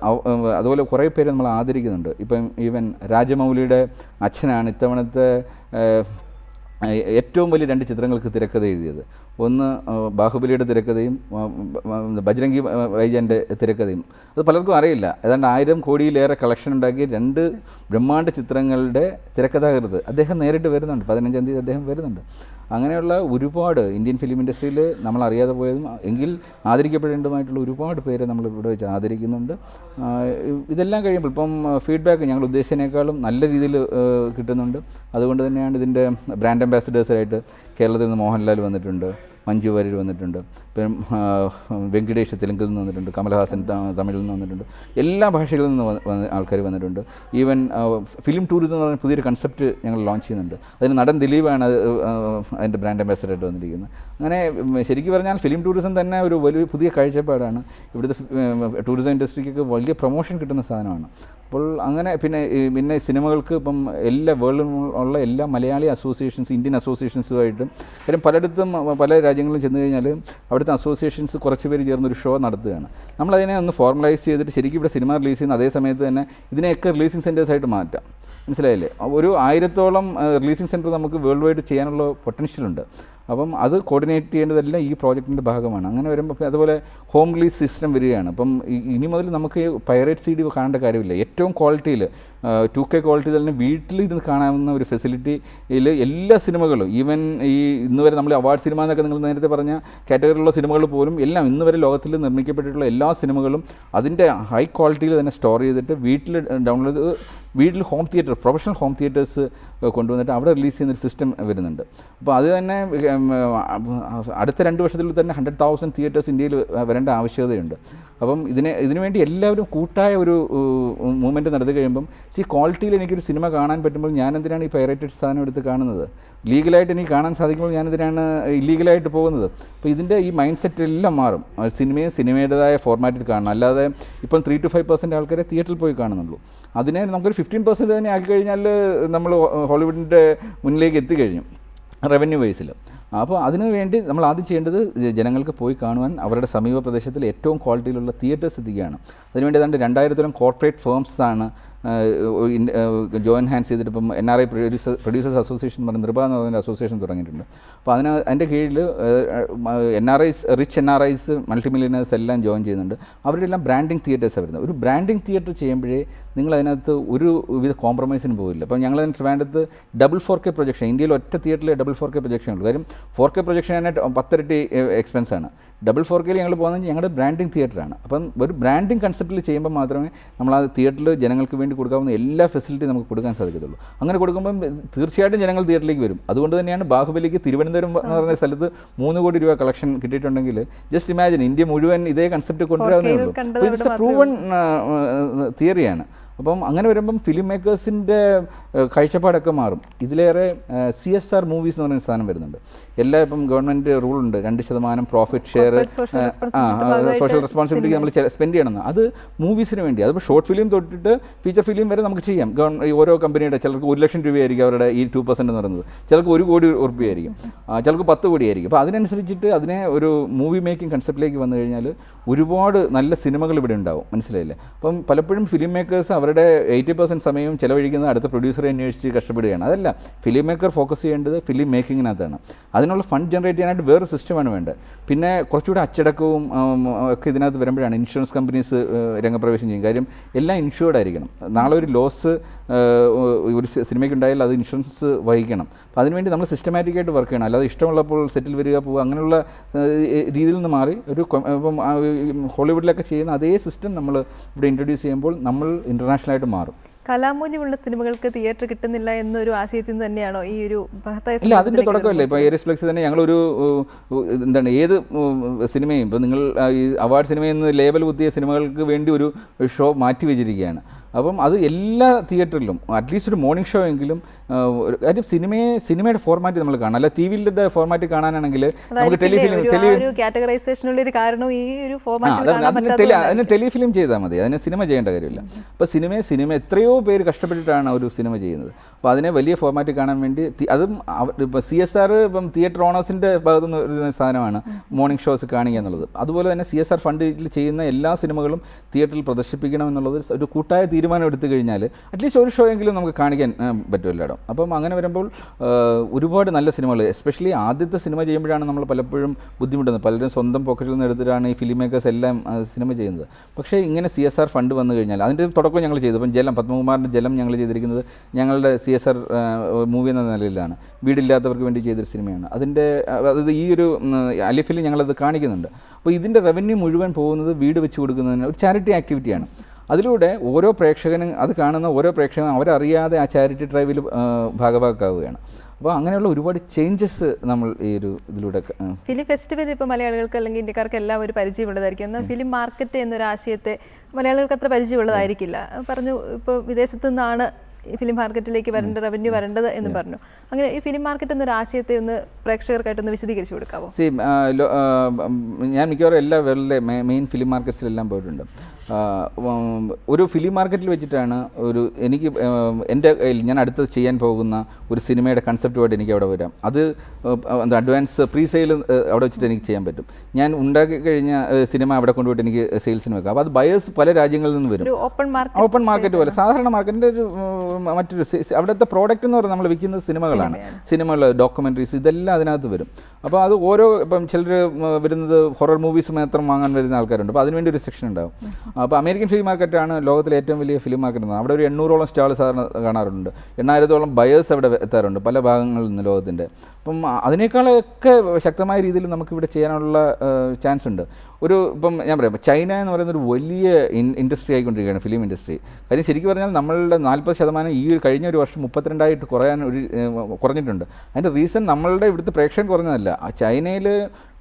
അതുപോലെ കുറേ പേര് നമ്മൾ ആദരിക്കുന്നുണ്ട്. ഇപ്പം ഈവൻ രാജമൗലിയുടെ അച്ഛനാണ് ഇത്തവണത്തെ ഏറ്റവും വലിയ 2 ചിത്രങ്ങൾക്ക് തിരക്കഥ എഴുതിയത്. ഒന്ന് ബാഹുബലിയുടെ തിരക്കഥയും ബജ്രംഗി വൈജയൻ്റെ തിരക്കഥയും. അത് പലർക്കും അറിയില്ല. ഏതാണ്ട് 1000 കോടിയിലേറെ കളക്ഷൻ ഉണ്ടാക്കിയ 2 ബ്രഹ്മാണ്ഡ ചിത്രങ്ങളുടെ തിരക്കഥാകൃത്ത് അദ്ദേഹം നേരിട്ട് വരുന്നുണ്ട്. 15-ാം തീയതി അദ്ദേഹം വരുന്നുണ്ട്. അങ്ങനെയുള്ള ഒരുപാട് ഇന്ത്യൻ ഫിലിം ഇൻഡസ്ട്രിയിൽ നമ്മൾ അറിയാതെ പോയതും എങ്കിൽ ആദരിക്കപ്പെടേണ്ടതുമായിട്ടുള്ള ഒരുപാട് പേരെ നമ്മൾ ഇവിടെ വെച്ച് ആദരിക്കുന്നുണ്ട്. ഇതെല്ലാം കഴിയുമ്പോൾ ഇപ്പം ഫീഡ്ബാക്ക് ഞങ്ങൾ ഉദ്ദേശിച്ചതിനേക്കാളും നല്ല രീതിയിൽ കിട്ടുന്നുണ്ട്. അതുകൊണ്ട് തന്നെയാണ് ഇതിൻ്റെ ബ്രാൻഡ് അംബാസിഡേഴ്സായിട്ട് കേരളത്തിൽ നിന്ന് മോഹൻലാൽ വന്നിട്ടുണ്ട്, മഞ്ജു വാര്യർ വന്നിട്ടുണ്ട്, ഇപ്പം വെങ്കിടേഷ് തെലുങ്കിൽ നിന്ന് വന്നിട്ടുണ്ട്, കമൽഹാസൻ തമിഴിൽ നിന്ന് വന്നിട്ടുണ്ട്, എല്ലാ ഭാഷകളിൽ നിന്ന് ആൾക്കാർ വന്നിട്ടുണ്ട്. ഈവൻ ഫിലിം ടൂറിസം എന്ന് പറഞ്ഞ പുതിയൊരു കൺസെപ്റ്റ് ഞങ്ങൾ ലോഞ്ച് ചെയ്യുന്നുണ്ട്. അതിന് നടൻ ദിലീപാണ് അതിൻ്റെ ബ്രാൻഡ് അംബാസിഡറായിട്ട് വന്നിരിക്കുന്നത്. അങ്ങനെ ശരിക്കും പറഞ്ഞാൽ ഫിലിം ടൂറിസം തന്നെ ഒരു വലിയ പുതിയ കാഴ്ചപ്പാടാണ്. ഇവിടുത്തെ ടൂറിസം ഇൻഡസ്ട്രിക്കൊക്കെ വലിയ പ്രൊമോഷൻ കിട്ടുന്ന സാധനമാണ്. അപ്പോൾ അങ്ങനെ പിന്നെ സിനിമകൾക്ക് ഇപ്പം എല്ലാ വേൾഡിലും ഉള്ള എല്ലാ മലയാളി അസോസിയേഷൻസ്, ഇന്ത്യൻ അസോസിയേഷൻസുമായിട്ടും, കാര്യം പലയിടത്തും പല രാജ്യങ്ങളിലും ചെന്ന് കഴിഞ്ഞാൽ അവിടുത്തെ അസോസിയേഷൻസ് കുറച്ച് പേര് ചേർന്നൊരു ഷോ നടത്തുകയാണ്. നമ്മളതിനെ ഒന്ന് ഫോർമലൈസ് ചെയ്തിട്ട് ശരിക്കും ഇവിടെ സിനിമ റിലീസ് ചെയ്യുന്ന അതേ സമയത്ത് തന്നെ ഇതിനെയൊക്കെ റിലീസിങ് സെൻറ്റേഴ്സായിട്ട് മാറ്റാം. മനസ്സിലായില്ലേ? ഒരു 1000-ഓളം റിലീസിങ് സെൻറ്റർ നമുക്ക് വേൾഡ് വൈഡ് ചെയ്യാനുള്ള പൊട്ടൻഷ്യലുണ്ട്. അപ്പം അത് കോർഡിനേറ്റ് ചെയ്യേണ്ടതെല്ലാം ഈ പ്രോജക്റ്റിൻ്റെ ഭാഗമാണ്. അങ്ങനെ വരുമ്പോൾ അതുപോലെ ഹോം റിലീസ് സിസ്റ്റം വരികയാണ്. അപ്പം ഇനി മുതൽ നമുക്ക് പൈറേറ്റ് CD കാണേണ്ട കാര്യമില്ല. ഏറ്റവും ക്വാളിറ്റിയിൽ 2K ക്വാളിറ്റി തന്നെ വീട്ടിലിരുന്ന് കാണാവുന്ന ഒരു ഫെസിലിറ്റിയിൽ എല്ലാ സിനിമകളും, ഈവൻ ഈ ഇന്ന് വരെ നമ്മൾ അവാർഡ് സിനിമ എന്നൊക്കെ നിങ്ങൾ നേരത്തെ പറഞ്ഞ കാറ്റഗറിയിലുള്ള സിനിമകൾ പോലും എല്ലാം ഇന്ന് വരെ ലോകത്തിൽ നിർമ്മിക്കപ്പെട്ടിട്ടുള്ള എല്ലാ സിനിമകളും അതിൻ്റെ ഹൈ ക്വാളിറ്റിയിൽ തന്നെ സ്റ്റോർ ചെയ്തിട്ട് വീട്ടിൽ ഡൗൺലോഡ് വീട്ടിൽ home theatre, professional home theatres കൊണ്ടുവന്നിട്ട് അവിടെ റിലീസ് ചെയ്യുന്നൊരു സിസ്റ്റം വരുന്നുണ്ട്. അപ്പോൾ അത് തന്നെ അടുത്ത 2 വർഷത്തിൽ തന്നെ 100,000 തിയേറ്റേഴ്സ് ഇന്ത്യയിൽ വരേണ്ട ആവശ്യകതയുണ്ട്. അപ്പം ഇതിനു വേണ്ടി എല്ലാവരും കൂട്ടായ ഒരു മൂവ്മെൻറ്റ് നടത്തി കഴിയുമ്പം ക്വാളിറ്റിയിൽ എനിക്കൊരു സിനിമ കാണാൻ പറ്റുമ്പോൾ ഞാൻ എന്തിനാണ് ഈ പൈറേറ്റഡ് സാധനം എടുത്ത് കാണുന്നത്? ലീഗലായിട്ട് എനിക്ക് കാണാൻ സാധിക്കുമ്പോൾ ഞാൻ എന്തിനാണ് ഇല്ലീഗലായിട്ട് പോകുന്നത്? അപ്പോൾ ഇതിൻ്റെ ഈ മൈൻഡ് സെറ്റ് എല്ലാം മാറും. സിനിമയുടേതായ ഫോർമാറ്റിൽ കാണണം. അല്ലാതെ ഇപ്പം 3 to 5% ആൾക്കാരെ തിയേറ്ററിൽ പോയി കാണുന്നുള്ളൂ. അതിനെ നമുക്കൊരു 15% തന്നെ ആക്കി കഴിഞ്ഞാൽ നമ്മൾ ഹോളിവുഡിൻ്റെ മുന്നിലേക്ക് എത്തിക്കഴിഞ്ഞു റവന്യൂ വൈസിൽ. അപ്പോൾ അതിനു വേണ്ടി നമ്മൾ ആദ്യം ചെയ്യേണ്ടത് ജനങ്ങൾക്ക് പോയി കാണുവാൻ അവരുടെ സമീപ പ്രദേശത്തിൽ ഏറ്റവും ക്വാളിറ്റിയിലുള്ള തിയേറ്റേഴ്സ് എത്തിക്കുകയാണ്. അതിനുവേണ്ടി ഏതാണ്ട് 2000-ഓളം കോർപ്പറേറ്റ് ഫേംസാണ് ജോയിൻ ഹാൻഡ്സ് ചെയ്തിട്ട് ഇപ്പം NRI പ്രൊഡ്യൂസേഴ്സ് അസോസിയേഷൻ എന്ന് പറഞ്ഞ നിർബ എന്ന് പറയുന്ന അസോസിയേഷൻ തുടങ്ങിയിട്ടുണ്ട്. അപ്പോൾ അതിൻ്റെ കീഴിൽ റിച്ച് NRIs മൾട്ടിമില്യനേഴ്സ് എല്ലാം ജോയിൻ ചെയ്യുന്നുണ്ട്. അവരുടെ എല്ലാം ബ്രാൻഡിങ് തിയേറ്റേഴ്സാണ് വരുന്നത്. ഒരു ബ്രാൻഡിങ് തിയേറ്റർ ചെയ്യുമ്പോഴേ നിങ്ങൾ അതിനകത്ത് ഒരു വിധ കോംപ്രമൈസിന് പോകില്ല. അപ്പോൾ ഞങ്ങളതിന് ട്രിവാൻഡ്രത്ത് 4K പ്രൊജക്ഷൻ, ഇന്ത്യയിൽ ഒറ്റ തിയേറ്ററിൽ 4K പ്രൊജക്ഷൻ ഉള്ളൂ. കാര്യം 4K പ്രൊജക്ഷൻ തന്നെ 10 ഇരട്ടി എക്സ്പെൻസാണ്. 4Kയിൽ ഞങ്ങൾ പോകുന്നത് ഞങ്ങളുടെ ബ്രാൻഡിങ് തിയേറ്ററാണ്. അപ്പം ഒരു ബ്രാൻഡിങ് കൺസെപ്റ്റിൽ ചെയ്യുമ്പോൾ മാത്രമേ നമ്മൾ ആ തിയേറ്ററിൽ ജനങ്ങൾക്ക് വേണ്ടി കൊടുക്കാവുന്ന എല്ലാ ഫെസിലിറ്റി നമുക്ക് കൊടുക്കാൻ സാധിക്കത്തുള്ളൂ. അങ്ങനെ കൊടുക്കുമ്പം തീർച്ചയായിട്ടും ജനങ്ങൾ തിയേറ്ററിലേക്ക് വരും. അതുകൊണ്ട് തന്നെയാണ് ബാഹുബലിക്ക് തിരുവനന്തപുരം എന്ന് പറഞ്ഞ സ്ഥലത്ത് 3 കോടി രൂപ കളക്ഷൻ കിട്ടിയിട്ടുണ്ടെങ്കിൽ ജസ്റ്റ് ഇമാജിൻ ഇന്ത്യ മുഴുവൻ ഇതേ കൺസെപ്റ്റ് കൊണ്ടുവരാവുന്നേ ഉള്ളൂ. അപ്പോൾ ഇറ്റ്സ് എ പ്രൂവൺ തിയറിയാണ്. അപ്പം അങ്ങനെ വരുമ്പം ഫിലിം മേക്കേഴ്സിൻ്റെ കാഴ്ചപ്പാടൊക്കെ മാറും. ഇതിലേറെ CSR മൂവീസ് എന്ന് പറയുന്ന സാധനം വരുന്നുണ്ട്. ഇപ്പം ഗവൺമെൻറ് റൂളുണ്ട് 2% പ്രോഫിറ്റ് ഷെയർ, സോഷ്യൽ റെസ്പോൺസിബിലിറ്റി നമ്മൾ സ്പെൻഡ് ചെയ്യണമെന്ന്. അത് മൂവീസിന് വേണ്ടി. അതിപ്പോൾ ഷോർട്ട് ഫിലിം തൊട്ടിട്ട് ഫീച്ചർ ഫിലിം വരെ നമുക്ക് ചെയ്യാം. ഓരോ കമ്പനിയുടെ ചിലർക്ക് 1 ലക്ഷം രൂപയായിരിക്കും അവരുടെ ഈ 2% എന്ന് പറയുന്നത്, ചിലർക്ക് 1 കോടി ഉറുപ്പിയായിരിക്കും, ചിലർക്ക് 10 കോടിയായിരിക്കും. അപ്പോൾ അതിനനുസരിച്ചിട്ട് അതിനെ ഒരു മൂവി മേക്കിംഗ് കൺസെപ്റ്റിലേക്ക് വന്നു കഴിഞ്ഞാൽ ഒരുപാട് നല്ല സിനിമകൾ ഇവിടെ ഉണ്ടാവും. മനസ്സിലായില്ലേ? അപ്പം പലപ്പോഴും ഫിലിം മേക്കേഴ്സ് അവരുടെ 80% സമയം ചിലവഴിക്കുന്നത് അടുത്ത പ്രൊഡ്യൂസറെ അന്വേഷിച്ച് കഷ്ടപ്പെടുകയാണ്. അതല്ല, ഫിലിം മേക്കർ ഫോക്കസ് ചെയ്യേണ്ടത് ഫിലിം മേക്കിങ്ങിനകത്താണ്. അതിനുള്ള ഫണ്ട് ജനറേറ്റ് ചെയ്യാനായിട്ട് വേറെ സിസ്റ്റമാണ് വേണ്ടത്. പിന്നെ കുറച്ചുകൂടി അച്ചടക്കവും ഒക്കെ ഇതിനകത്ത് വരുമ്പോഴാണ് ഇൻഷുറൻസ് കമ്പനീസ് രംഗപ്രവേശം ചെയ്യും. കാര്യം എല്ലാം ഇൻഷുർഡ് ആയിരിക്കണം. നാളെ ഒരു ലോസ് ഒരു സിനിമയ്ക്കുണ്ടായാൽ അത് ഇൻഷുറൻസ് വഹിക്കണം. അപ്പോൾ അതിനുവേണ്ടി നമ്മൾ സിസ്റ്റമാറ്റിക്കായിട്ട് വർക്ക് ചെയ്യണം. അല്ലാതെ ഇഷ്ടമുള്ളപ്പോൾ സെറ്റിൽ വരിക പോവുക അങ്ങനെയുള്ള രീതിയിൽ നിന്ന് മാറി ഒരു ഇപ്പം ഹോളിവുഡിലൊക്കെ ചെയ്യുന്ന അതേ സിസ്റ്റം നമ്മൾ ഇവിടെ ഇൻട്രൊഡ്യൂസ് ചെയ്യുമ്പോൾ നമ്മൾ ഇൻ്റർനാഷണലായിട്ട് മാറും. കലാമൂല്യമുള്ള സിനിമകൾക്ക് തിയേറ്റർ കിട്ടുന്നില്ല എന്നൊരു ആശയത്തിൽ തന്നെയാണോ ഈ ഒരു ഇല്ല, അതിൻ്റെ തുടക്കമല്ലേ. ഇപ്പോൾ ഏരിയസ് ഫ്ലെക്സ് തന്നെ ഞങ്ങളൊരു ഏത് സിനിമയും ഇപ്പോൾ നിങ്ങൾ ഈ അവാർഡ് സിനിമയിൽ നിന്ന് ലേബൽ കുത്തിയ സിനിമകൾക്ക് വേണ്ടി ഒരു ഷോ മാറ്റി വെച്ചിരിക്കുകയാണ്. അപ്പം അത് എല്ലാ തിയേറ്ററിലും അറ്റ്ലീസ്റ്റ് ഒരു മോർണിംഗ് ഷോ എങ്കിലും കാര്യം സിനിമയുടെ ഫോർമാറ്റ് നമ്മൾ കാണാം. അല്ല ടി വിയുടെ ഫോർമാറ്റ് കാണാനാണെങ്കിൽ നമുക്ക് അതിന് ടെലിഫിലിം ചെയ്താൽ മതി, അതിന് സിനിമ ചെയ്യേണ്ട കാര്യമില്ല. അപ്പോൾ സിനിമ എത്രയോ പേര് കഷ്ടപ്പെട്ടിട്ടാണ് ഒരു സിനിമ ചെയ്യുന്നത്. അപ്പോൾ അതിനെ വലിയ ഫോർമാറ്റ് കാണാൻ വേണ്ടി അതും ഇപ്പോൾ CSR ഇപ്പം തിയേറ്റർ ഓണേഴ്സിൻ്റെ ഭാഗത്തുനിന്ന് ഒരു സാധനമാണ് മോർണിംഗ് ഷോസ് കാണുക എന്നുള്ളത്. അതുപോലെ തന്നെ CSR ഫണ്ടിൽ ചെയ്യുന്ന എല്ലാ സിനിമകളും തിയേറ്ററിൽ പ്രദർശിപ്പിക്കണം എന്നുള്ളത് ഒരു കൂട്ടായ തീരുമാനം എടുത്തു കഴിഞ്ഞാൽ അറ്റ്ലീസ്റ്റ് ഒരു ഷോ എങ്കിലും നമുക്ക് കാണിക്കാൻ പറ്റുമല്ലോ. അപ്പം അങ്ങനെ വരുമ്പോൾ ഒരുപാട് നല്ല സിനിമകൾ, എസ്പെഷ്യലി ആദ്യത്തെ സിനിമ ചെയ്യുമ്പോഴാണ് നമ്മൾ പലപ്പോഴും ബുദ്ധിമുട്ടുന്നത്. പലരും സ്വന്തം പോക്കറ്റിൽ നിന്ന് എടുത്തിട്ടാണ് ഈ ഫിലിം മേക്കേഴ്സ് എല്ലാം സിനിമ ചെയ്യുന്നത്. പക്ഷേ ഇങ്ങനെ CSR ഫണ്ട് വന്നു കഴിഞ്ഞാൽ അതിൻ്റെ തുടക്കം ഞങ്ങൾ ചെയ്തു. ഇപ്പം ജലം, പത്മകുമാറിൻ്റെ ജലം ഞങ്ങൾ ചെയ്തിരിക്കുന്നത് ഞങ്ങളുടെ CSR മൂവി എന്ന നിലയിലാണ്. വീടില്ലാത്തവർക്ക് വേണ്ടി ചെയ്തൊരു സിനിമയാണ്. അത് ഈ ഒരു അലിഫിൽ ഞങ്ങളത് കാണിക്കുന്നുണ്ട്. അപ്പോൾ ഇതിൻ്റെ റവന്യൂ മുഴുവൻ പോകുന്നത് വീട് വെച്ച് കൊടുക്കുന്നതിന് ഒരു ചാരിറ്റി ആക്ടിവിറ്റിയാണ്. അതിലൂടെ ഓരോ പ്രേക്ഷകനും അത് കാണുന്ന ഓരോ പ്രേക്ഷകനും അവരറിയാതെ ആ ചാരിറ്റി ഡ്രൈവിൽ ഭാഗഭാക്കാവുകയാണ്. അപ്പോൾ അങ്ങനെയുള്ള ഒരുപാട് ചേഞ്ചസ് നമ്മൾ ഈ ഒരു ഇതിലൂടെ ഫിലിം ഫെസ്റ്റിവൽ ഇപ്പോൾ മലയാളികൾക്ക് അല്ലെങ്കിൽ ഇന്ത്യക്കാർക്ക് എല്ലാം ഒരു പരിചയമുള്ളതായിരിക്കും. എന്നാൽ ഫിലിം മാർക്കറ്റ് എന്നൊരു ആശയത്തെ മലയാളികൾക്ക് അത്ര പരിചയമുള്ളതായിരിക്കില്ല. പറഞ്ഞു ഇപ്പോൾ വിദേശത്തു നിന്നാണ് ഈ ഫിലിം മാർക്കറ്റിലേക്ക് റവന്യൂ വരേണ്ടത് എന്ന് പറഞ്ഞു. അങ്ങനെ ഈ ഫിലിം മാർക്കറ്റ് എന്നൊരു ആശയത്തെ ഒന്ന് പ്രേക്ഷകർക്കായിട്ടൊന്ന് വിശദീകരിച്ചു കൊടുക്കാമോ? ഞാൻ മിക്കവാറും എല്ലാ വേൾഡിലെ മെയിൻ ഫിലിം മാർക്കറ്റ്സിലെല്ലാം പോയിട്ടുണ്ട്. ഒരു ഫിലിം മാർക്കറ്റിൽ വെച്ചിട്ടാണ് എനിക്ക് എൻ്റെ ഞാൻ അടുത്ത് ചെയ്യാൻ പോകുന്ന ഒരു സിനിമയുടെ കൺസെപ്റ്റുമായിട്ട് എനിക്ക് അവിടെ വരാം. അത് അഡ്വാൻസ് പ്രീ സെയിൽ അവിടെ വെച്ചിട്ട് എനിക്ക് ചെയ്യാൻ പറ്റും. ഞാൻ ഉണ്ടാക്കി കഴിഞ്ഞ സിനിമ അവിടെ കൊണ്ടുപോയിട്ട് എനിക്ക് സെയിൽസിന് വെക്കാം. അപ്പോൾ അത് ബയേഴ്സ് പല രാജ്യങ്ങളിൽ നിന്ന് വരും. ഓപ്പൺ മാർക്കറ്റ് പോലെ സാധാരണ മാർക്കറ്റിൻ്റെ ഒരു മറ്റൊരു അവിടുത്തെ പ്രോഡക്റ്റ് എന്ന് പറഞ്ഞാൽ നമ്മൾ വിൽക്കുന്നത് സിനിമകൾ, ഡോക്യുമെൻ്ററീസ്, ഇതെല്ലാം അതിനകത്ത് വരും. അപ്പോൾ അത് ഇപ്പം ചിലർ വരുന്നത് ഹൊറർ മൂവീസ് മാത്രം വാങ്ങാൻ വരുന്ന ആൾക്കാരുണ്ട്. അപ്പോൾ അതിനുവേണ്ടി ഒരു സെക്ഷൻ ഉണ്ടാവും. അപ്പോൾ അമേരിക്കൻ ഫിലിം മാർക്കറ്റാണ് ലോകത്തിലെ ഏറ്റവും വലിയ ഫിലിം മാർക്കറ്റ്. അവിടെ ഒരു 800ഓളം സ്റ്റാൾ സാറിന് കാണാറുണ്ട്. 8000ഓളം ബയേഴ്സ് അവിടെ എത്താറുണ്ട് പല ഭാഗങ്ങളിൽ നിന്ന് ലോകത്തിൻ്റെ. അപ്പം അതിനേക്കാളൊക്കെ ശക്തമായ രീതിയിൽ നമുക്കിവിടെ ചെയ്യാനുള്ള ചാൻസ് ഉണ്ട്. ഇപ്പം ഞാൻ പറയാം, ചൈന എന്ന് പറയുന്ന ഒരു വലിയ ഇൻഡസ്ട്രി ആയിക്കൊണ്ടിരിക്കുകയാണ് ഫിലിം ഇൻഡസ്ട്രി. കാര്യം ശരിക്കും പറഞ്ഞാൽ നമ്മളുടെ 40% ഈ കഴിഞ്ഞ ഒരു വർഷം 32 കുറഞ്ഞിട്ടുണ്ട്. അതിൻ്റെ റീസൺ നമ്മളുടെ ഇവിടുത്തെ പ്രേക്ഷകൻ കുറഞ്ഞതല്ല, ചൈനയിൽ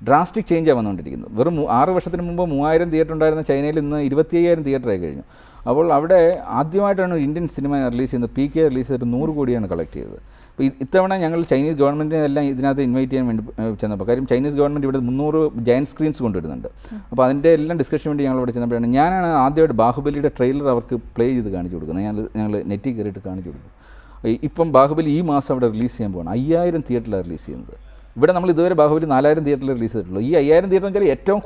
ഡ്രാസ്റ്റിക് ചേഞ്ചാണ് വന്നുകൊണ്ടിരിക്കുന്നത്. വെറും 6 വർഷത്തിന് മുമ്പ് 3000 തിയേറ്റർ ഉണ്ടായിരുന്ന ചൈനയിൽ ഇന്ന് 25,000 തിയേറ്ററായി കഴിഞ്ഞു. അപ്പോൾ അവിടെ ആദ്യമായിട്ടാണ് ഇന്ത്യൻ സിനിമ റിലീസ് ചെയ്യുന്നത്. PK റിലീസ് ചെയ്തിട്ട് 100 കോടിയാണ് കളക്ട് ചെയ്തത്. അപ്പോൾ ഇത്തവണ ഞങ്ങൾ ചൈനീസ് ഗവൺമെൻറ്റിനെ എല്ലാം ഇതിനകത്ത് ഇൻവൈറ്റ് ചെയ്യാൻ വേണ്ടി ചെന്നപ്പോൾ, കാര്യം ചൈനീസ് ഗവൺമെൻറ് ഇവിടെ 300 ജയൻറ്റ് സ്ക്രീൻസ് കൊണ്ടുവരുന്നുണ്ട്. അപ്പോൾ അതിൻ്റെ എല്ലാം ഡിസ്കഷൻ വേണ്ടി ഞങ്ങൾ ഇവിടെ ചെന്നപ്പോഴാണ് ഞാനാണ് ആദ്യമായിട്ട് ബാഹുബലിയുടെ ട്രെയിലർ അവർക്ക് പ്ലേ ചെയ്ത് കാണിച്ചു കൊടുക്കുന്നത്. ഞങ്ങൾ നെറ്റിൽ കയറിയിട്ട് കാണിച്ചു കൊടുക്കും. ഇപ്പം ബാഹുബലി ഈ മാസം അവിടെ റിലീസ് ചെയ്യാൻ പോകണം. 5000 തിയേറ്ററിലാണ് റിലീസ് ചെയ്യുന്നത്. ഇവിടെ നമ്മൾ ഇതുവരെ ബാഹുബലി 4000 തിയേറ്ററിൽ റിലീസ് ചെയ്തിട്ടുള്ളൂ. ഈ 5000 തിയേറ്റർ എന്ന് വെച്ചാൽ ഏറ്റവും